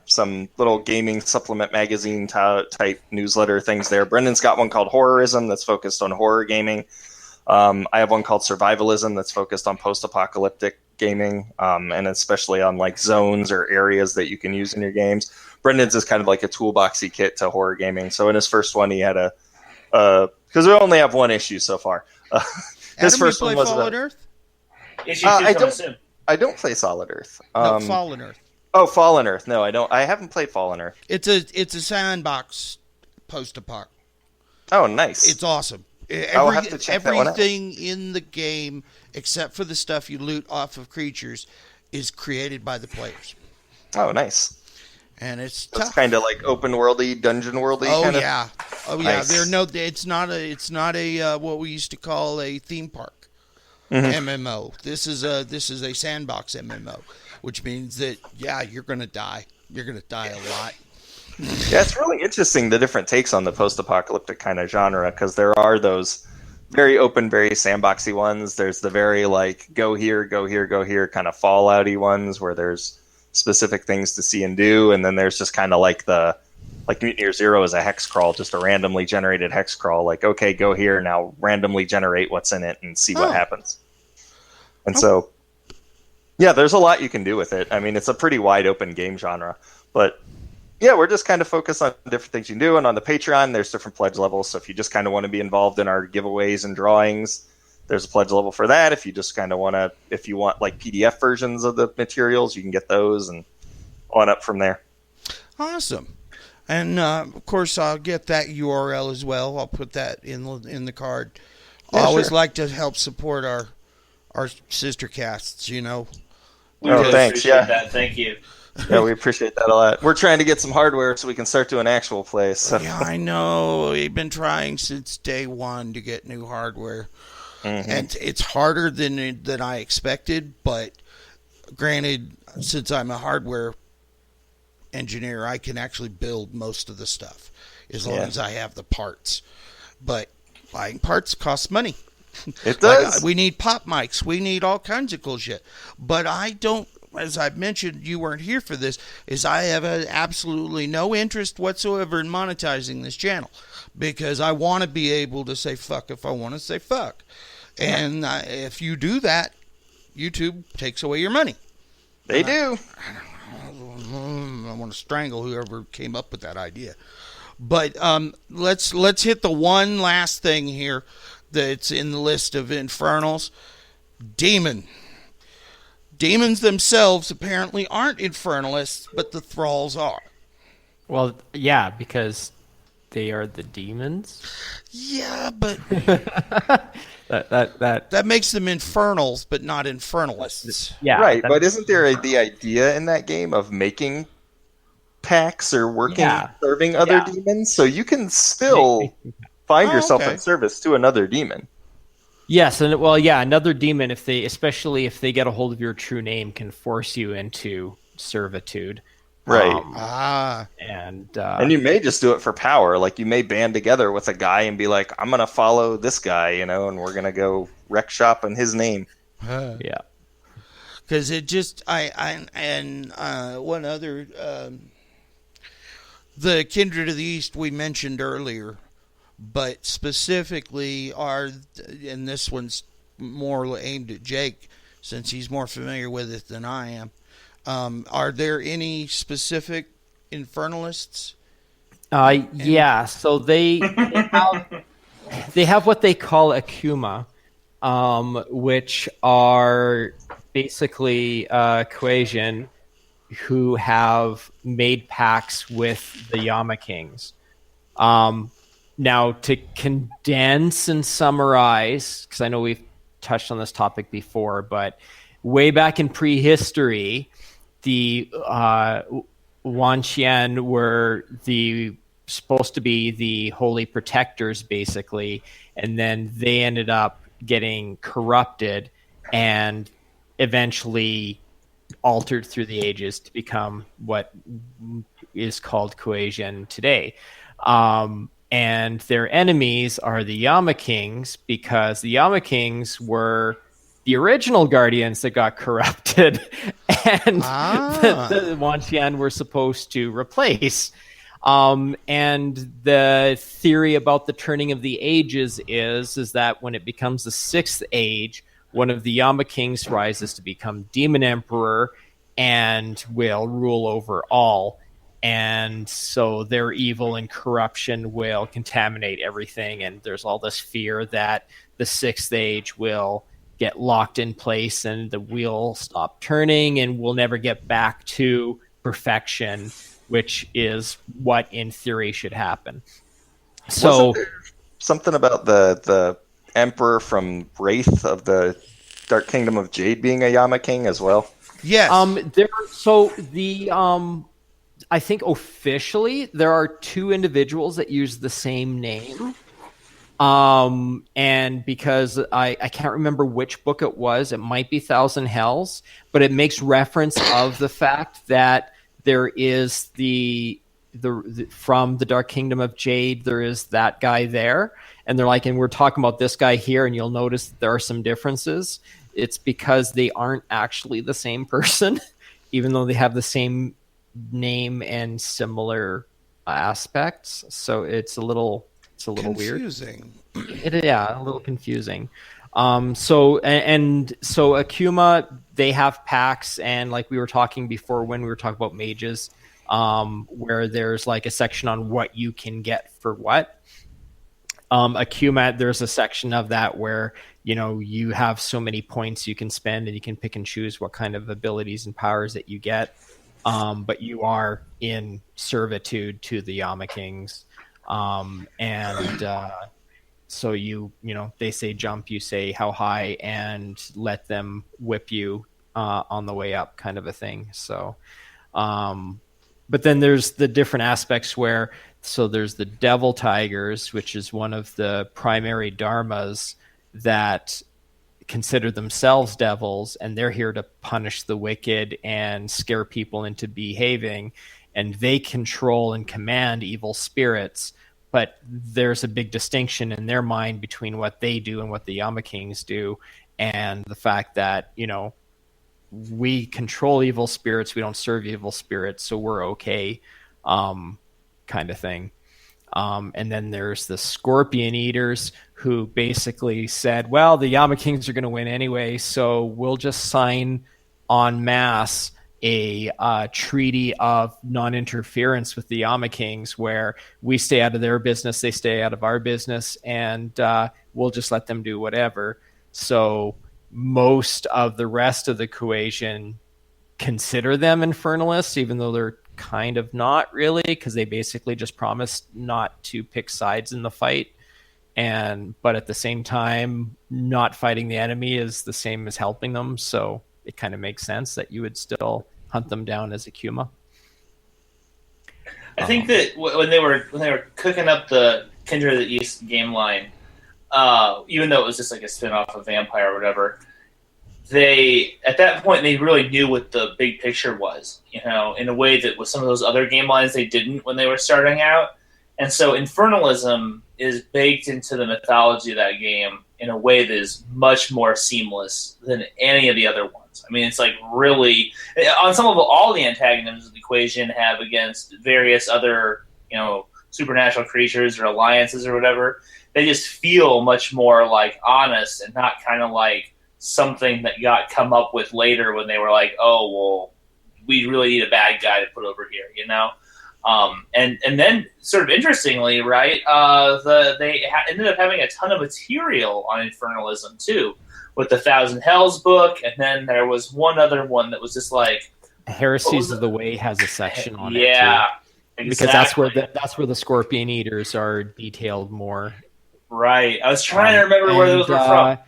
some little gaming supplement magazine type newsletter things there. Brendan's got one called Horrorism that's focused on horror gaming. I have one called Survivalism that's focused on post-apocalyptic gaming, and especially on like zones or areas that you can use in your games. Brendan's is kind of like a toolboxy kit to horror gaming. So in his first one, he had because we only have one issue so far. His Adam, first you play one was Fallen Earth? I don't play Solid Earth. No, Fallen Earth. Oh, Fallen Earth. No, I don't. I haven't played Fallen Earth. It's a sandbox post-apoc. Oh, nice. It's awesome. I'll have to check that one out. Everything in the game, except for the stuff you loot off of creatures, is created by the players. Oh, nice. And it's It's tough. kind of like open worldy, dungeon worldy. Oh kind yeah. of? Oh yeah. Nice. It's not a what we used to call a theme park MMO. This is a sandbox MMO, which means that you're gonna die. You're gonna die a lot. Yeah, it's really interesting the different takes on the post-apocalyptic kind of genre, because there are those very open, very sandboxy ones. There's the very like go here, go here, go here kind of Fallout-y ones where there's specific things to see and do, and then there's just kind of like Mutineer Zero is a hex crawl, just a randomly generated hex crawl. Like, okay, go here now, randomly generate what's in it and see what happens. And so, yeah, there's a lot you can do with it. I mean, it's a pretty wide open game genre, but yeah, we're just kind of focused on different things you can do. And on the Patreon, there's different pledge levels. So if you just kind of want to be involved in our giveaways and drawings, there's a pledge level for that. If you just kind of if you want like PDF versions of the materials, you can get those and on up from there. Awesome. And of course, I'll get that URL as well. I'll put that in the card. I always like to help support our sister casts. We thanks. appreciate that. Thank you. Yeah, we appreciate that a lot. We're trying to get some hardware so we can start doing actual plays. So. Yeah, I know. We've been trying since day one to get new hardware. Mm-hmm. And it's harder than I expected, but granted, since I'm a hardware engineer, I can actually build most of the stuff as long as I have the parts. But buying parts costs money. It does. Like, we need pop mics. We need all kinds of cool shit. But I don't, as I've mentioned, you weren't here for this, is I have absolutely no interest whatsoever in monetizing this channel because I want to be able to say fuck if I want to say fuck. And if you do that, YouTube takes away your money. They do. I want to strangle whoever came up with that idea. But let's hit the one last thing here that's in the list of infernals. Demons themselves apparently aren't infernalists, but the thralls are. Well, yeah, because they are the demons. Yeah, but that makes them infernals, but not infernalists. Yeah, right. But isn't there the idea in that game of making packs or working serving other demons? So you can still find yourself in service to another demon. Yes, and another demon, especially if they get a hold of your true name, can force you into servitude. Right. And you may just do it for power. Like you may band together with a guy and be like, I'm going to follow this guy, and we're going to go wreck shop in his name. Yeah. Because it just, one other, the Kindred of the East we mentioned earlier, but specifically and this one's more aimed at Jake since he's more familiar with it than I am. Are there any specific infernalists? Yeah, so they have what they call Akuma, which are basically Quasian, who have made pacts with the Yama Kings. Now, to condense and summarize, because I know we've touched on this topic before, but way back in prehistory, the Wanqian were supposed to be the holy protectors, basically, and then they ended up getting corrupted and eventually altered through the ages to become what is called Kuei-Jin today. And their enemies are the Yama Kings, because the Yama Kings were the original guardians that got corrupted and the Wanqian were supposed to replace. And the theory about the turning of the ages is that when it becomes the sixth age, one of the Yama Kings rises to become Demon Emperor and will rule over all. And so their evil and corruption will contaminate everything. And there's all this fear that the sixth age will get locked in place and the wheel stop turning and we'll never get back to perfection, which is what in theory should happen. So something about the Emperor from Wraith of the Dark Kingdom of Jade being a Yama King as well? Yes. I think officially there are two individuals that use the same name. And because I can't remember which book it was, it might be Thousand Hells, but it makes reference of the fact that there is the from the Dark Kingdom of Jade, there is that guy there. And they're like, and we're talking about this guy here, and you'll notice that there are some differences. It's because they aren't actually the same person, even though they have the same name and similar aspects. So it's a little confusing. Weird. Yeah, a little confusing. So Akuma, they have packs, and like we were talking before when we were talking about mages, where there's like a section on what you can get for what. Akuma, there's a section of that where, you know, you have so many points you can spend and you can pick and choose what kind of abilities and powers that you get. But you are in servitude to the Yama Kings. So they say jump, you say how high, and let them whip you on the way up, kind of a thing. So, but then there's the different aspects so there's the Devil Tigers, which is one of the primary dharmas that consider themselves devils, and they're here to punish the wicked and scare people into behaving, and they control and command evil spirits. But there's a big distinction in their mind between what they do and what the Yama Kings do, and the fact that, you know, we control evil spirits, we don't serve evil spirits, so we're okay, kind of thing. And then there's the Scorpion Eaters, who basically said, well, the Yama Kings are going to win anyway, so we'll just sign en masse a treaty of non-interference with the Yama Kings, where we stay out of their business, they stay out of our business, and we'll just let them do whatever. So most of the rest of the Kuei-Jin consider them Infernalists, even though they're kind of not really, because they basically just promised not to pick sides in the fight. But at the same time, not fighting the enemy is the same as helping them, so it kind of makes sense that you would still hunt them down as Akuma. I think that when they were cooking up the Kindred of the East game line, even though it was just like a spin-off of Vampire or whatever, at that point they really knew what the big picture was, you know, in a way that with some of those other game lines they didn't when they were starting out. And so Infernalism is baked into the mythology of that game in a way that is much more seamless than any of the other ones. I mean, it's like really, on some level, all the antagonisms of the equation have against various other, you know, supernatural creatures or alliances or whatever. They just feel much more like honest and not kind of like something that got come up with later when they were like, oh, well, we really need a bad guy to put over here, you know? And then, sort of interestingly, right, they ended up having a ton of material on Infernalism, too, with the Thousand Hells book, and then there was one other one that was just like Heresies of the Way has a section on it Yeah, too, because that's where the Scorpion Eaters are detailed more. Right. I was trying to remember where those were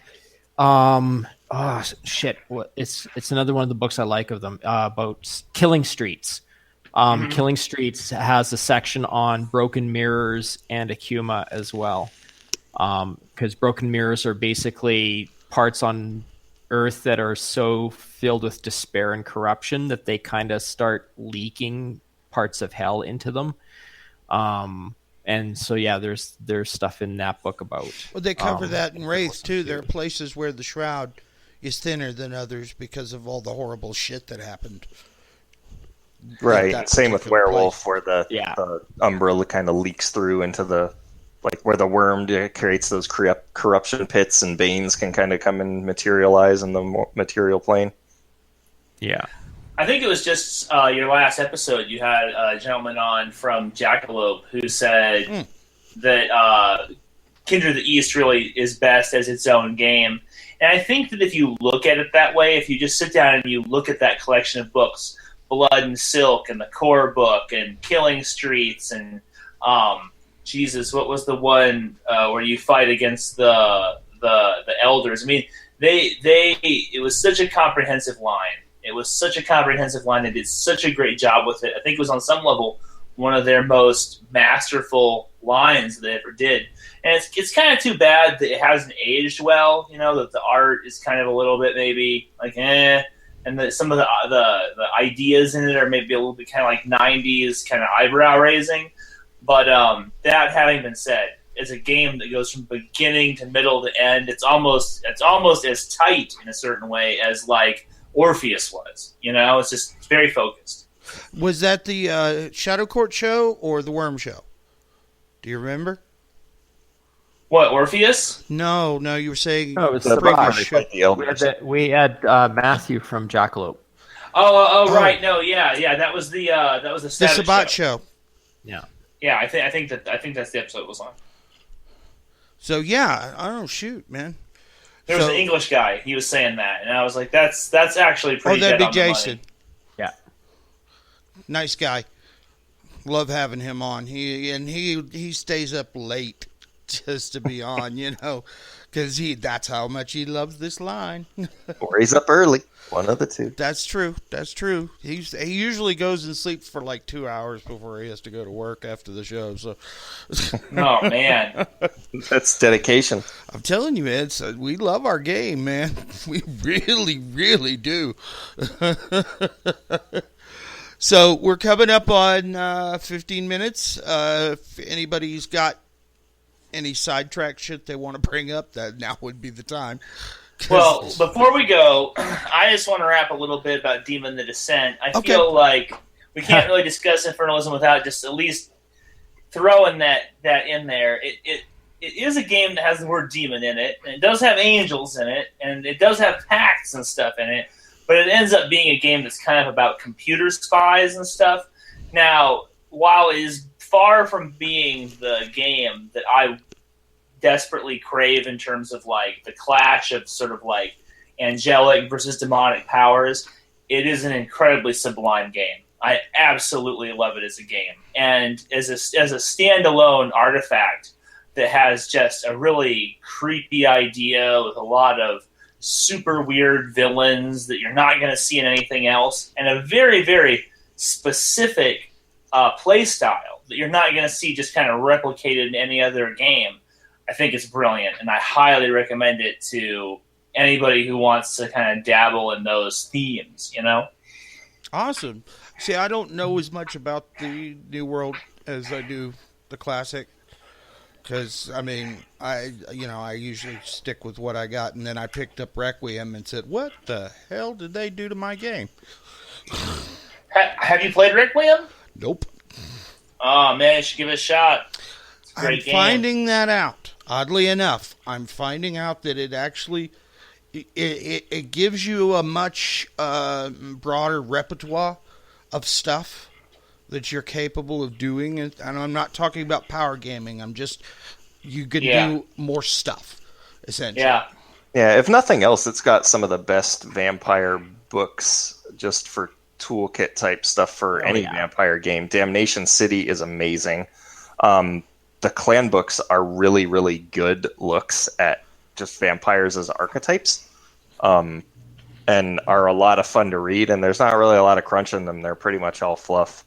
from. Oh shit! It's another one of the books I like of them about Killing Streets. Killing Streets has a section on broken mirrors and Akuma as well, because broken mirrors are basically parts on Earth that are so filled with despair and corruption that they kind of start leaking parts of hell into them. And so, yeah, there's stuff in that book about. Well, they cover that in Wraith too. There are places where the shroud is thinner than others because of all the horrible shit that happened. Right. Same with Werewolf, place. where the umbra kind of leaks through into the, like, where the worm creates those corruption pits, and Banes can kind of come and materialize in the material plane. Yeah. I think it was just your last episode. You had a gentleman on from Jackalope who said that Kindred of the East really is best as its own game. And I think that if you look at it that way, if you just sit down and you look at that collection of books, Blood and Silk and the Core Book and Killing Streets and Jesus, what was the one where you fight against the elders? I mean, it was such a comprehensive line. It was such a comprehensive line. They did such a great job with it. I think it was on some level one of their most masterful lines they ever did. And it's kind of too bad that it hasn't aged well. You know, that the art is kind of a little bit maybe like and that some of the ideas in it are maybe a little bit kind of like 90s kind of eyebrow raising. But that having been said, it's a game that goes from beginning to middle to end. It's almost as tight in a certain way as like Orpheus was. You know, it's very focused. Was that the Shadow Court show or the Worm show? Do you remember? What, Orpheus? No, you were saying no, it's the previous show. We had Matthew from Jackalope. Oh, right. No, yeah. That was the The status Sabat show. Yeah. Yeah, I think that's the episode it was on. So yeah, I don't shoot, man. There was an English guy. He was saying that, and I was like, "That's actually pretty." that'd dead be on the Jason. money. Yeah. Nice guy. Love having him on. He stays up late just to be on, you know, because that's how much he loves this line. Or he's up early. One of the two. That's true. He usually goes and sleeps for like 2 hours before he has to go to work after the show. So, Oh man, That's dedication. I'm telling you, man, we love our game, man. We really, really do. So we're coming up on 15 minutes. If anybody's got any sidetrack shit they want to bring up, that now would be the time. Well, before we go, I just want to rap a little bit about Demon the Descent. I feel like we can't really discuss Infernalism without just at least throwing that in there. It is a game that has the word demon in it, and it does have angels in it, and it does have pacts and stuff in it, but it ends up being a game that's kind of about computer spies and stuff. Now, while it is far from being the game that I desperately crave in terms of like the clash of sort of like angelic versus demonic powers, it is an incredibly sublime game. I absolutely love it as a game, and as a standalone artifact that has just a really creepy idea with a lot of super weird villains that you're not going to see in anything else, and a very, very specific play style that you're not going to see just kind of replicated in any other game. I think it's brilliant, and I highly recommend it to anybody who wants to kind of dabble in those themes, you know? Awesome. See, I don't know as much about the New World as I do the Classic, because, I mean, I usually stick with what I got, and then I picked up Requiem and said, what the hell did they do to my game? Have you played Requiem? Nope. Oh, man, you should give it a shot. It's a great game. Finding that out. Oddly enough, I'm finding out that it actually it gives you a much broader repertoire of stuff that you're capable of doing, and I'm not talking about power gaming. I'm just you can do more stuff, essentially. Yeah. If nothing else, it's got some of the best vampire books just for toolkit type stuff for any yeah. vampire game. Damnation City is amazing. The clan books are really, really good looks at just vampires as archetypes, and are a lot of fun to read, and there's not really a lot of crunch in them. They're pretty much all fluff.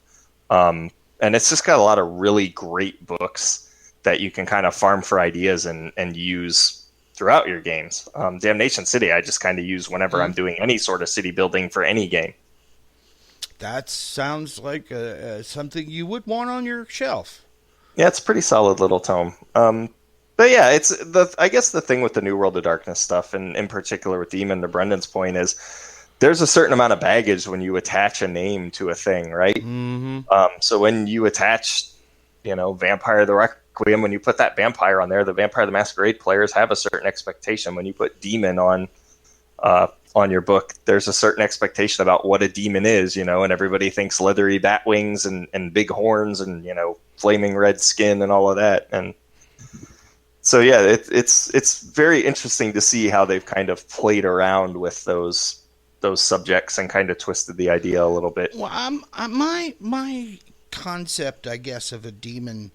And it's just got a lot of really great books that you can kind of farm for ideas and use throughout your games. Damnation City, I just kind of use whenever I'm doing any sort of city building for any game. That sounds like something you would want on your shelf. Yeah, it's a pretty solid little tome. But yeah, I guess the thing with the New World of Darkness stuff, and in particular with Demon, to Brendan's point, is there's a certain amount of baggage when you attach a name to a thing, right? Mm-hmm. So when you attach, Vampire the Requiem, when you put that vampire on there, the Vampire the Masquerade players have a certain expectation. When you put Demon on your book, there's a certain expectation about what a demon is, and everybody thinks leathery bat wings and big horns and, flaming red skin and all of that. And so, yeah, it's very interesting to see how they've kind of played around with those subjects and kind of twisted the idea a little bit. Well, my concept, I guess, of a demon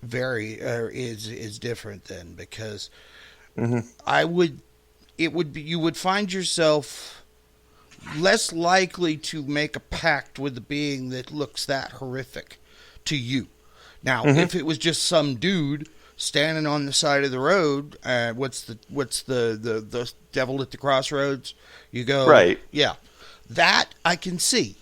is different then, because you would find yourself less likely to make a pact with a being that looks that horrific to you. Now, if it was just some dude standing on the side of the road, what's the devil at the crossroads? You go, right? Yeah, that I can see.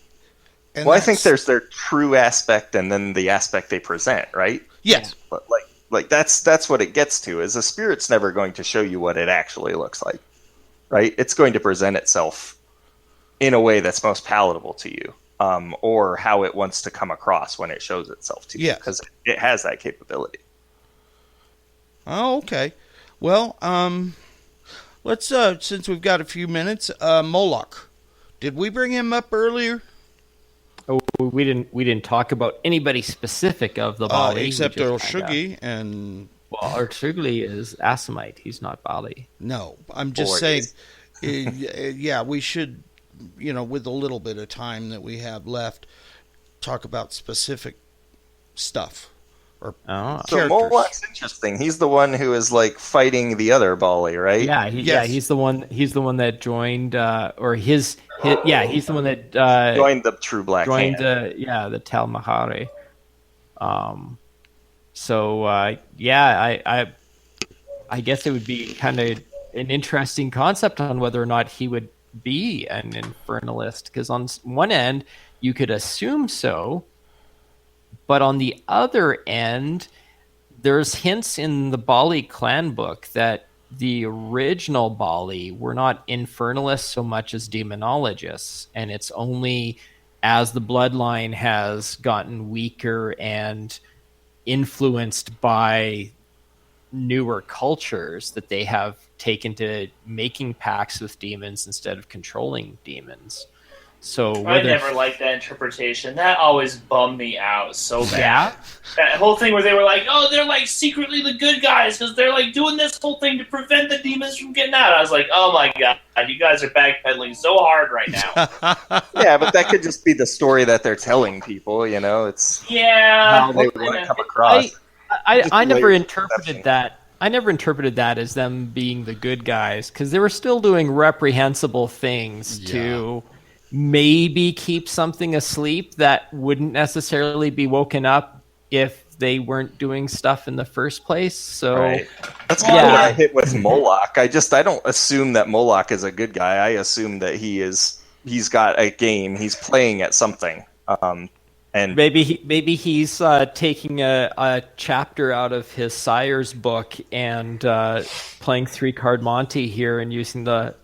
And I think there's their true aspect and then the aspect they present, right? Yes, but like that's what it gets to. Is a spirit's never going to show you what it actually looks like, right? It's going to present itself in a way that's most palatable to you. Or how it wants to come across when it shows itself to you, because it has that capability. Oh, okay. Well, let's since we've got a few minutes, Moloch. Did we bring him up earlier? Oh, we didn't talk about anybody specific of the Bali, except Earl Shuggy and. Well, Earl Shuggy is Asimite. He's not Bali. No, I'm just saying. Yeah, we should. With a little bit of time that we have left, talk about specific stuff or characters. So Moloch's interesting. He's the one who is like fighting the other Bali, right? Yeah, he's the one. He's the one that joined, he's the one that joined the True Black Hand. The Tal Mahari. I guess it would be kind of an interesting concept on whether or not he would be an infernalist, because on one end you could assume so, but on the other end there's hints in the Bali clan book that the original Bali were not infernalists so much as demonologists, and it's only as the bloodline has gotten weaker and influenced by newer cultures that they have taken to making pacts with demons instead of controlling demons. So I never liked that interpretation. That always bummed me out so bad. Yeah? That whole thing where they were like, oh, they're like secretly the good guys because they're like doing this whole thing to prevent the demons from getting out. I was like, oh my god, you guys are backpedaling so hard right now. Yeah, but that could just be the story that they're telling people, It's how they want to come across. I never interpreted that. I never interpreted that as them being the good guys, because they were still doing reprehensible things to maybe keep something asleep that wouldn't necessarily be woken up if they weren't doing stuff in the first place. So that's kind of what I hit with Moloch. I don't assume that Moloch is a good guy. I assume that he's got a game. He's playing at something. And maybe he's taking a chapter out of his sire's book and playing 3-card Monty here and using the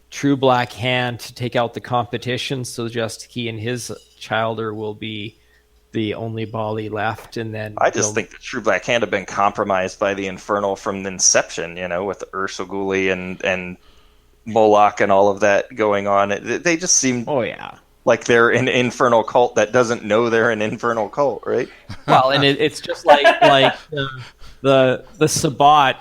True Black Hand to take out the competition. So just he and his childer will be the only Bali left. And then I just think the True Black Hand have been compromised by the Infernal from the inception. With Ursulguli and Moloch and all of that going on. They just seem. Oh yeah. Like they're an infernal cult that doesn't know they're an infernal cult, right? Well, and it's just like the Sabbat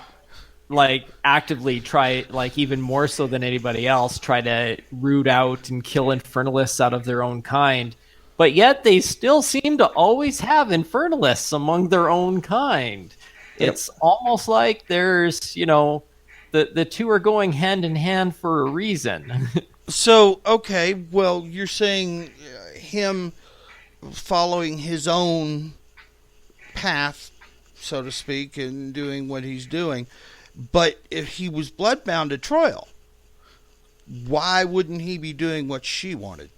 like actively try, like even more so than anybody else, try to root out and kill Infernalists out of their own kind. But yet they still seem to always have Infernalists among their own kind. Yep. It's almost like there's, the two are going hand in hand for a reason. So, okay, well, you're saying him following his own path, so to speak, and doing what he's doing. But if he was bloodbound to Troil, why wouldn't he be doing what she wanted?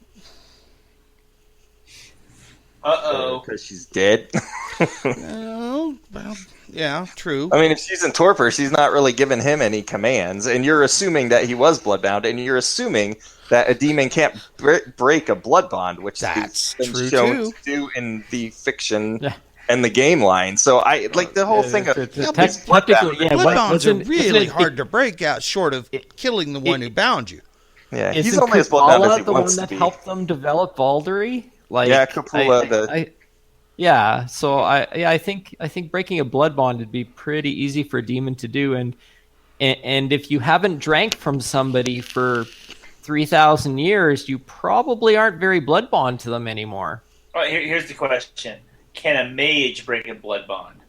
Uh-oh. Because she's dead. Well, yeah, true. I mean, if she's in torpor, she's not really giving him any commands, and you're assuming that he was bloodbound, and you're assuming that a demon can't break a blood bond, which That's has been true, shown too. to do in the fiction and the game line. So I like the whole thing of Technically, Blood bonds are wasn't really it- hard to break out, short of killing the one who bound you. yeah, Isn't he's only as bloodbound as he the wants one to that be. helped them develop Valkyrie? Like, Yeah, Capula, yeah. So I think breaking a blood bond would be pretty easy for a demon to do, and if you haven't drank from somebody for 3,000 years, you probably aren't very blood bond to them anymore. All right, here's the question: can a mage break a blood bond?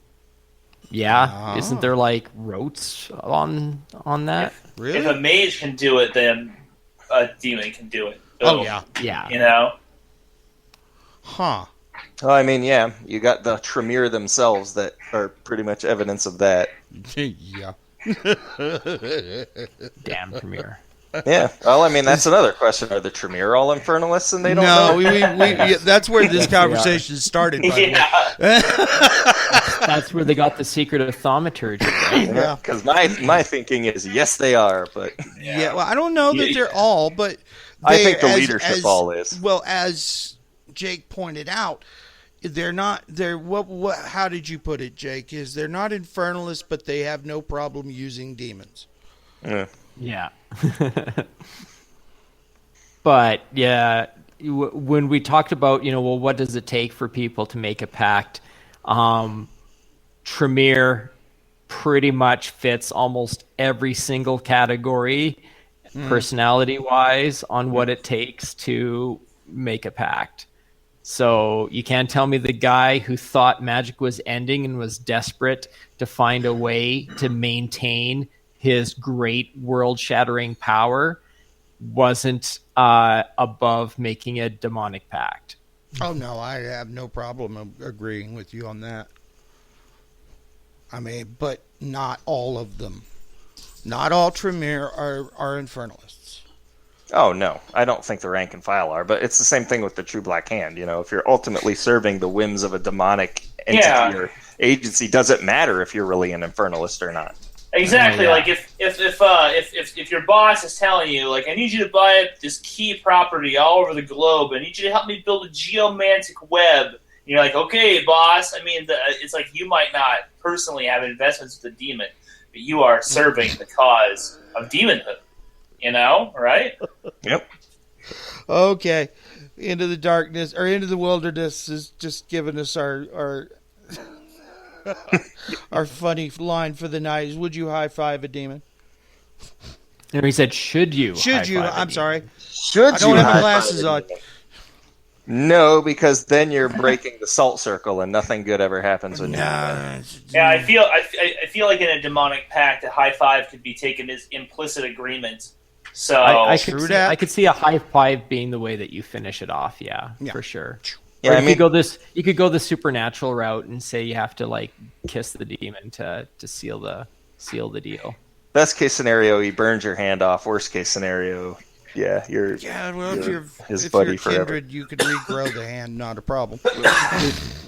Yeah, isn't there like rotes on that? Really? If a mage can do it, then a demon can do it. Oh, yeah. Yeah. Huh. Oh, I mean, yeah, you got the Tremere themselves that are pretty much evidence of that. Yeah. Damn Premier. Yeah. Well, I mean, that's another question. Are the Tremere all Infernalists and they don't No, know? yeah, that's where this conversation started. By the way. Yeah. That's where they got the secret of thaumaturgy, right? Yeah. Because my thinking is yes, they are, but Yeah, well, I don't know that they're all, but I they- think the leadership all is. Well, as Jake pointed out, they're not. They're what? How did you put it, Jake? Is they're not Infernalists, but they have no problem using demons. Yeah. Yeah. But yeah, when we talked about, well, what does it take for people to make a pact? Tremere pretty much fits almost every single category, personality-wise, on what it takes to make a pact. So you can't tell me the guy who thought magic was ending and was desperate to find a way to maintain his great world-shattering power wasn't above making a demonic pact. Oh no, I have no problem agreeing with you on that. I mean, but not all of them. Not all Tremere are Infernalists. Oh no, I don't think the rank and file are, but it's the same thing with the True Black Hand. If you're ultimately serving the whims of a demonic entity or agency, does it matter if you're really an Infernalist or not? Exactly. Yeah. Like if your boss is telling you, like, I need you to buy up this key property all over the globe, I need you to help me build a geomantic web. And you're like, okay, boss. I mean, it's like you might not personally have investments with the demon, but you are serving the cause of demonhood. Right? Yep. Okay, Into the Darkness or Into the Wilderness is just giving us our our funny line for the night. Is, would you high five a demon? No, he said, should you? Should you? high-five a I'm demon? sorry. Should I don't you have my high-five glasses a on. demon? No, because then you're breaking the salt circle, and nothing good ever happens when you do that. Yeah, I feel like in a demonic pact, a high five could be taken as implicit agreement. So I True could see, that. I could see a high five being the way that you finish it off. Yeah. For sure. Yeah, Or I you mean, could go the supernatural route and say you have to like kiss the demon to seal the deal. best case scenario, he burns your hand off. Worst case scenario, yeah, you're Well, you're his if buddy you're forever. kindred, you could regrow the hand. Not a problem.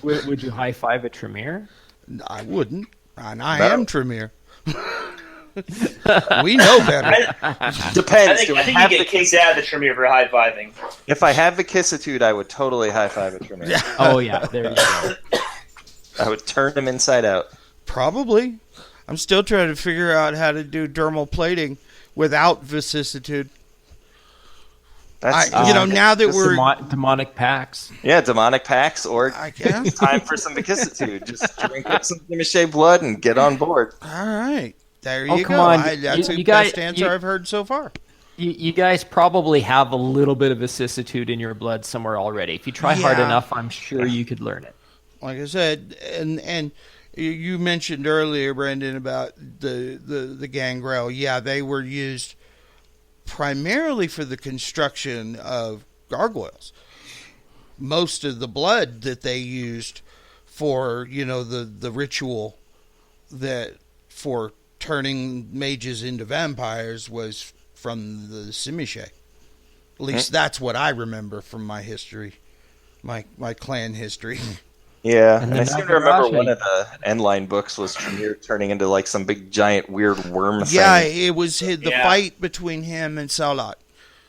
Would you high five a Tremere? I wouldn't, and I No. am Tremere. We know better. Depends. I Do I think have you get the, kicked out of the Tremere for high fiving. if I have vicissitude, I would totally high five a Tremere. Oh yeah, there you go. I would turn him inside out. Probably. I'm still trying to figure out how to do dermal plating without vicissitude. That's Now that we're Demonic packs. yeah, demonic packs or I guess. time for some vicissitude. Just drink up some Timoshay blood and get on board. All right. There Oh, you come go. on. That's You the guys- best answer I've heard so far. You guys probably have a little bit of vicissitude in your blood somewhere already. If you try hard Yeah. enough, I'm sure you could learn it. Like I said, and you mentioned earlier, Brendan, about the gangrel. Yeah, they were used primarily for the construction of gargoyles. Most of the blood that they used for, the ritual that for turning mages into vampires was from the Simiche. At least that's what I remember from my history, my clan history. Yeah, And and the I seem to remember Nagarashi. one of the Endline books was Tremere turning into like some big giant weird worm Yeah, thing. it was the fight between him and Salat.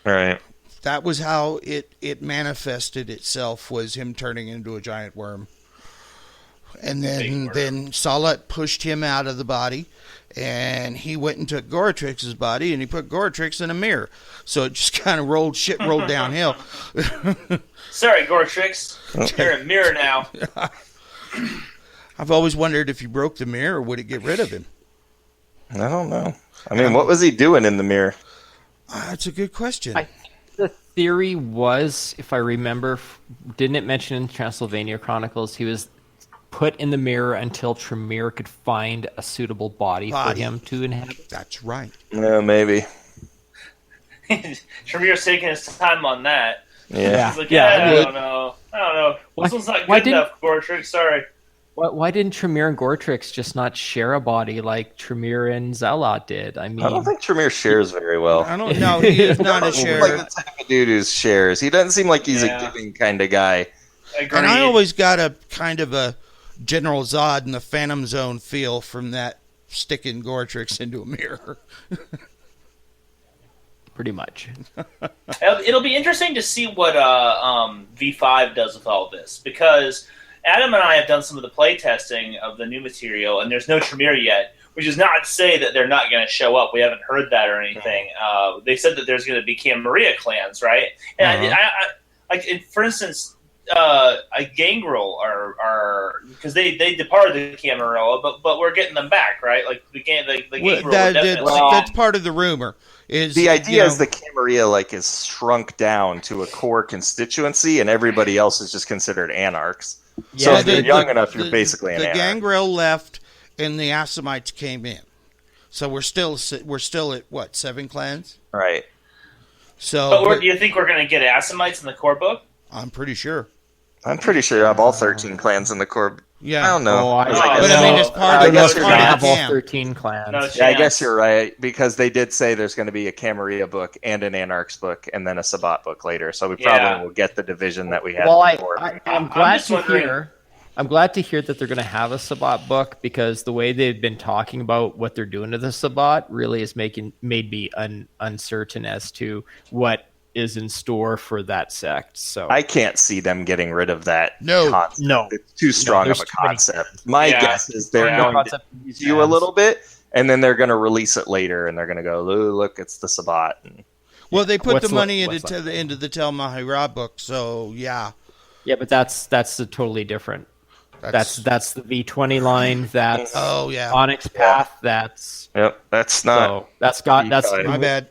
Right. That was how it manifested itself, was him turning into a giant worm. And then Salat pushed him out of the body, and he went and took Goratrix's body, and he put Goratrix in a mirror. So it just kind of rolled downhill. Sorry, Goratrix. You're a mirror now. I've always wondered if you broke the mirror, would it get rid of him? I don't know. I mean, what was he doing in the mirror? That's a good question. The theory was, if I remember, didn't it mention in Transylvania Chronicles, he was put in the mirror until Tremere could find a suitable body for him to inhabit? That's right. No, maybe. Tremere's taking his time on that. Yeah. He's like, Yeah, I don't know. This one's not good enough, Goratrix. Sorry. Why didn't Tremere and Goratrix just not share a body like Tremere and Zealot did? I mean, I don't think Tremere shares very well. I don't know. He is not a He's sharer. like the type of dude who shares. He doesn't seem like he's Yeah. a giving kind of guy. Agreed. And I always got a kind of a General Zod in the Phantom Zone feel from that sticking Goratrix into a mirror. pretty much. It'll be interesting to see what V5 does with all this, because Adam and I have done some of the play testing of the new material, and there's no Tremere yet, which is not to say that they're not going to show up. We haven't heard that or anything. They said that there's going to be Camarilla clans, right? And for instance, Gangrel are because they departed the Camarilla, but we're getting them back, right? Like the Gangrel. That's part of the rumor. Is the idea is the Camarilla is shrunk down to a core constituency, and everybody else is just considered anarchs. Yeah, So if you're young enough, you're basically an the anarch. Gangrel left, and the Assamites came in. So we're still at what, 7 clans? Right. So, But do you think we're going to get Assamites in the core book? I'm pretty sure. I'm pretty sure you have all 13 clans in the core. Yeah. I don't know. Oh, I But I mean, it's part I of guess the you're We're gonna right. have all camp. 13 clans. No Yeah, I chance. guess you're right, because they did say there's going to be a Camarilla book and an Anarchs book and then a Sabbat book later. So we probably will get the division that we had Well, before. I'm glad just to wondering- hear. I'm glad to hear that they're going to have a Sabbat book, because the way they've been talking about what they're doing to the Sabbat really has made me uncertain as to what is in store for that sect. So I can't see them getting rid of that No. concept. No. It's too strong there's of a too many concept. My Yeah. guess is they're Yeah. going to Concept tease you a little bit, and then they're going to release it later, and they're going to go, "Ooh, look, it's the Sabbat." And Well, they put What's the money what's into the Tel Mahira book, so yeah. Yeah, but that's a totally different. That's the V20 line. That's Oh yeah. Onyx Path. That's Yep, that's not. so that's V5. My bad.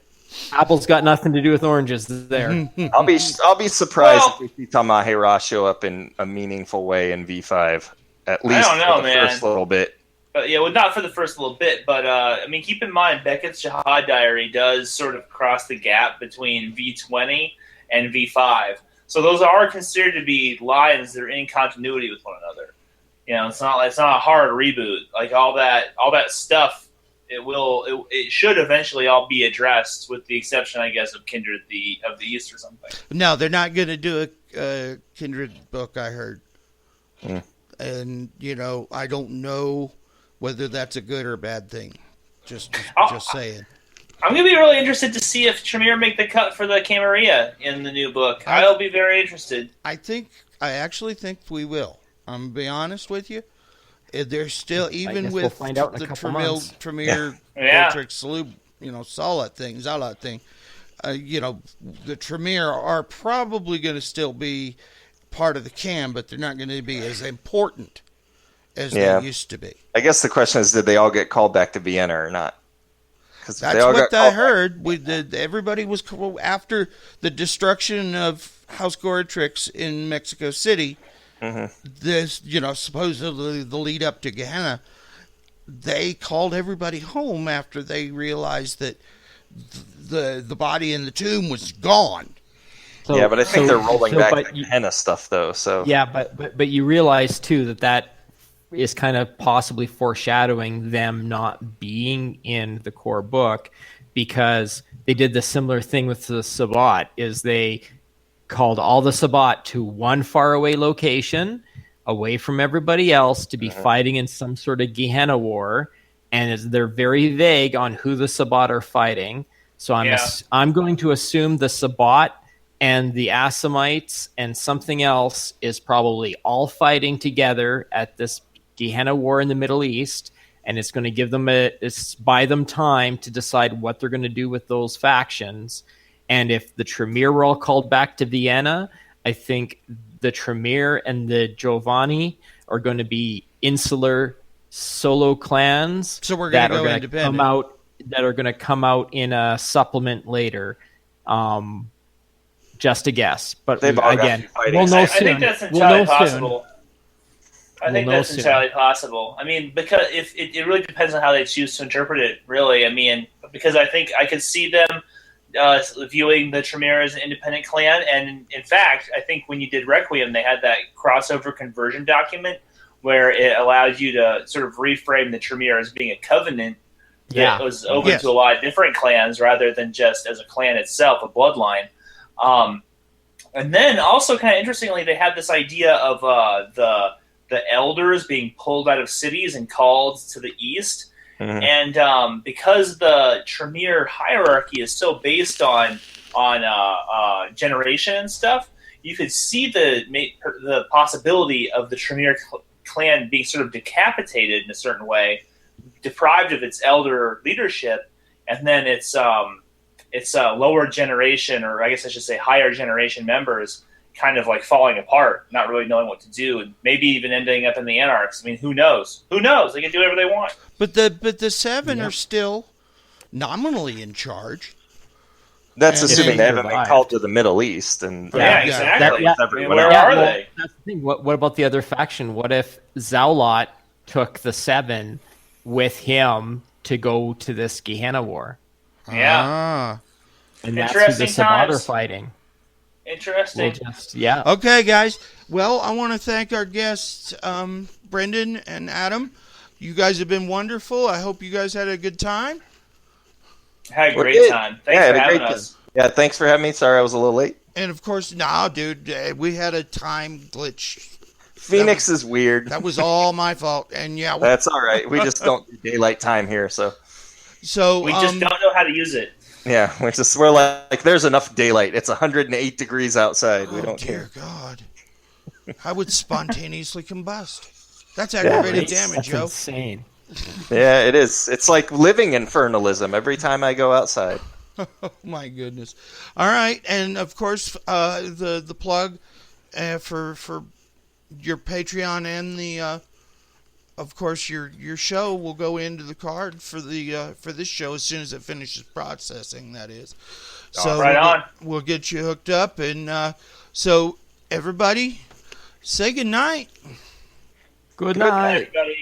Apple's got nothing to do with oranges there. I'll be surprised Well- if we see Tamahira show up in a meaningful way in V5. At least don't know, for the man. first little bit. Not for the first little bit, but I mean, keep in mind, Beckett's Jihad Diary does sort of cross the gap between V20 and V5. So those are considered to be lines that are in continuity with one another. You know, it's not a hard reboot. Like all that stuff, it should eventually all be addressed, with the exception, I guess, of Kindred of the East or something. No, they're not going to do a Kindred book, I heard. And, I don't know whether that's a good or bad thing. Just saying. I'm going to be really interested to see if Tremere make the cut for the Camarilla in the new book. I'll be very interested. I actually think we will. I'm going to be honest with you. There's still, even guess with we'll find out in a the couple months. Tremere, Yeah. Gotrek, Salute, Salat thing, the Tremere are probably going to still be part of the cam, but they're not going to be as important as Yeah. they used to be. I guess the question is, did they all get called back to Vienna or not? Because That's what I heard. Everybody was after the destruction of House Goretrix in Mexico City. This, supposedly the lead up to Gehenna, they called everybody home after they realized that the body in the tomb was gone. So, yeah, but I think they're rolling back but the Gehenna stuff, though. So yeah, but you realize too that is kind of possibly foreshadowing them not being in the core book, because they did the similar thing with the Sabbat. Is they called all the Sabbat to one faraway location, away from everybody else, to be fighting in some sort of Gehenna war, and they're very vague on who the Sabbat are fighting. So I'm going to assume the Sabbat and the Assamites and something else is probably all fighting together at this Gehenna war in the Middle East, and it's going to give them buy them time to decide what they're going to do with those factions. And if the Tremere were all called back to Vienna, I think the Tremere and the Giovanni are going to be insular solo clans. So we're going to go independent. That are going to come out in a supplement later. Just a guess, but we'll know soon. I think that's entirely possible. I think that's entirely possible. I mean, because if it really depends on how they choose to interpret it, really. I mean, because I think I could see them viewing the Tremere as an independent clan, and in fact, I think when you did Requiem, they had that crossover conversion document where it allowed you to sort of reframe the Tremere as being a covenant that was open to a lot of different clans rather than just as a clan itself, a bloodline. And then also kind of interestingly, they had this idea of the elders being pulled out of cities and called to the east. And because the Tremere hierarchy is so based on generation and stuff, you could see the possibility of the Tremere clan being sort of decapitated in a certain way, deprived of its elder leadership, and then its lower generation, or I guess I should say higher generation members, kind of like falling apart, not really knowing what to do, and maybe even ending up in the Anarchs. I mean, who knows? Who knows? They can do whatever they want. But the seven are still nominally in charge. That's assuming they haven't been called to the Middle East. And exactly. Where are they? That's the thing. What about the other faction? What if Zaulot took the seven with him to go to this Gehenna war? Yeah. And that's who the Sabbat are fighting. Interesting. Okay, guys. Well, I want to thank our guests, Brendan and Adam. You guys have been wonderful. I hope you guys had a good time. Had a great time. Thanks for having us. Yeah, thanks for having me. Sorry I was a little late. And of course, dude, we had a time glitch. Phoenix is weird. That was all my fault. And that's all right. We just don't do daylight time here, so we just don't know how to use it. Yeah, we're like there's enough daylight. It's 108 degrees outside. We don't care. Dear God, I would spontaneously combust. That's aggravated damage, Joe. Insane. Yeah, it is. It's like living infernalism every time I go outside. Oh my goodness! All right, and of course, the plug for your Patreon and the of course your show will go into the card for this show as soon as it finishes processing. That is, so we'll get you hooked up, and so everybody, say good night. Good night, everybody.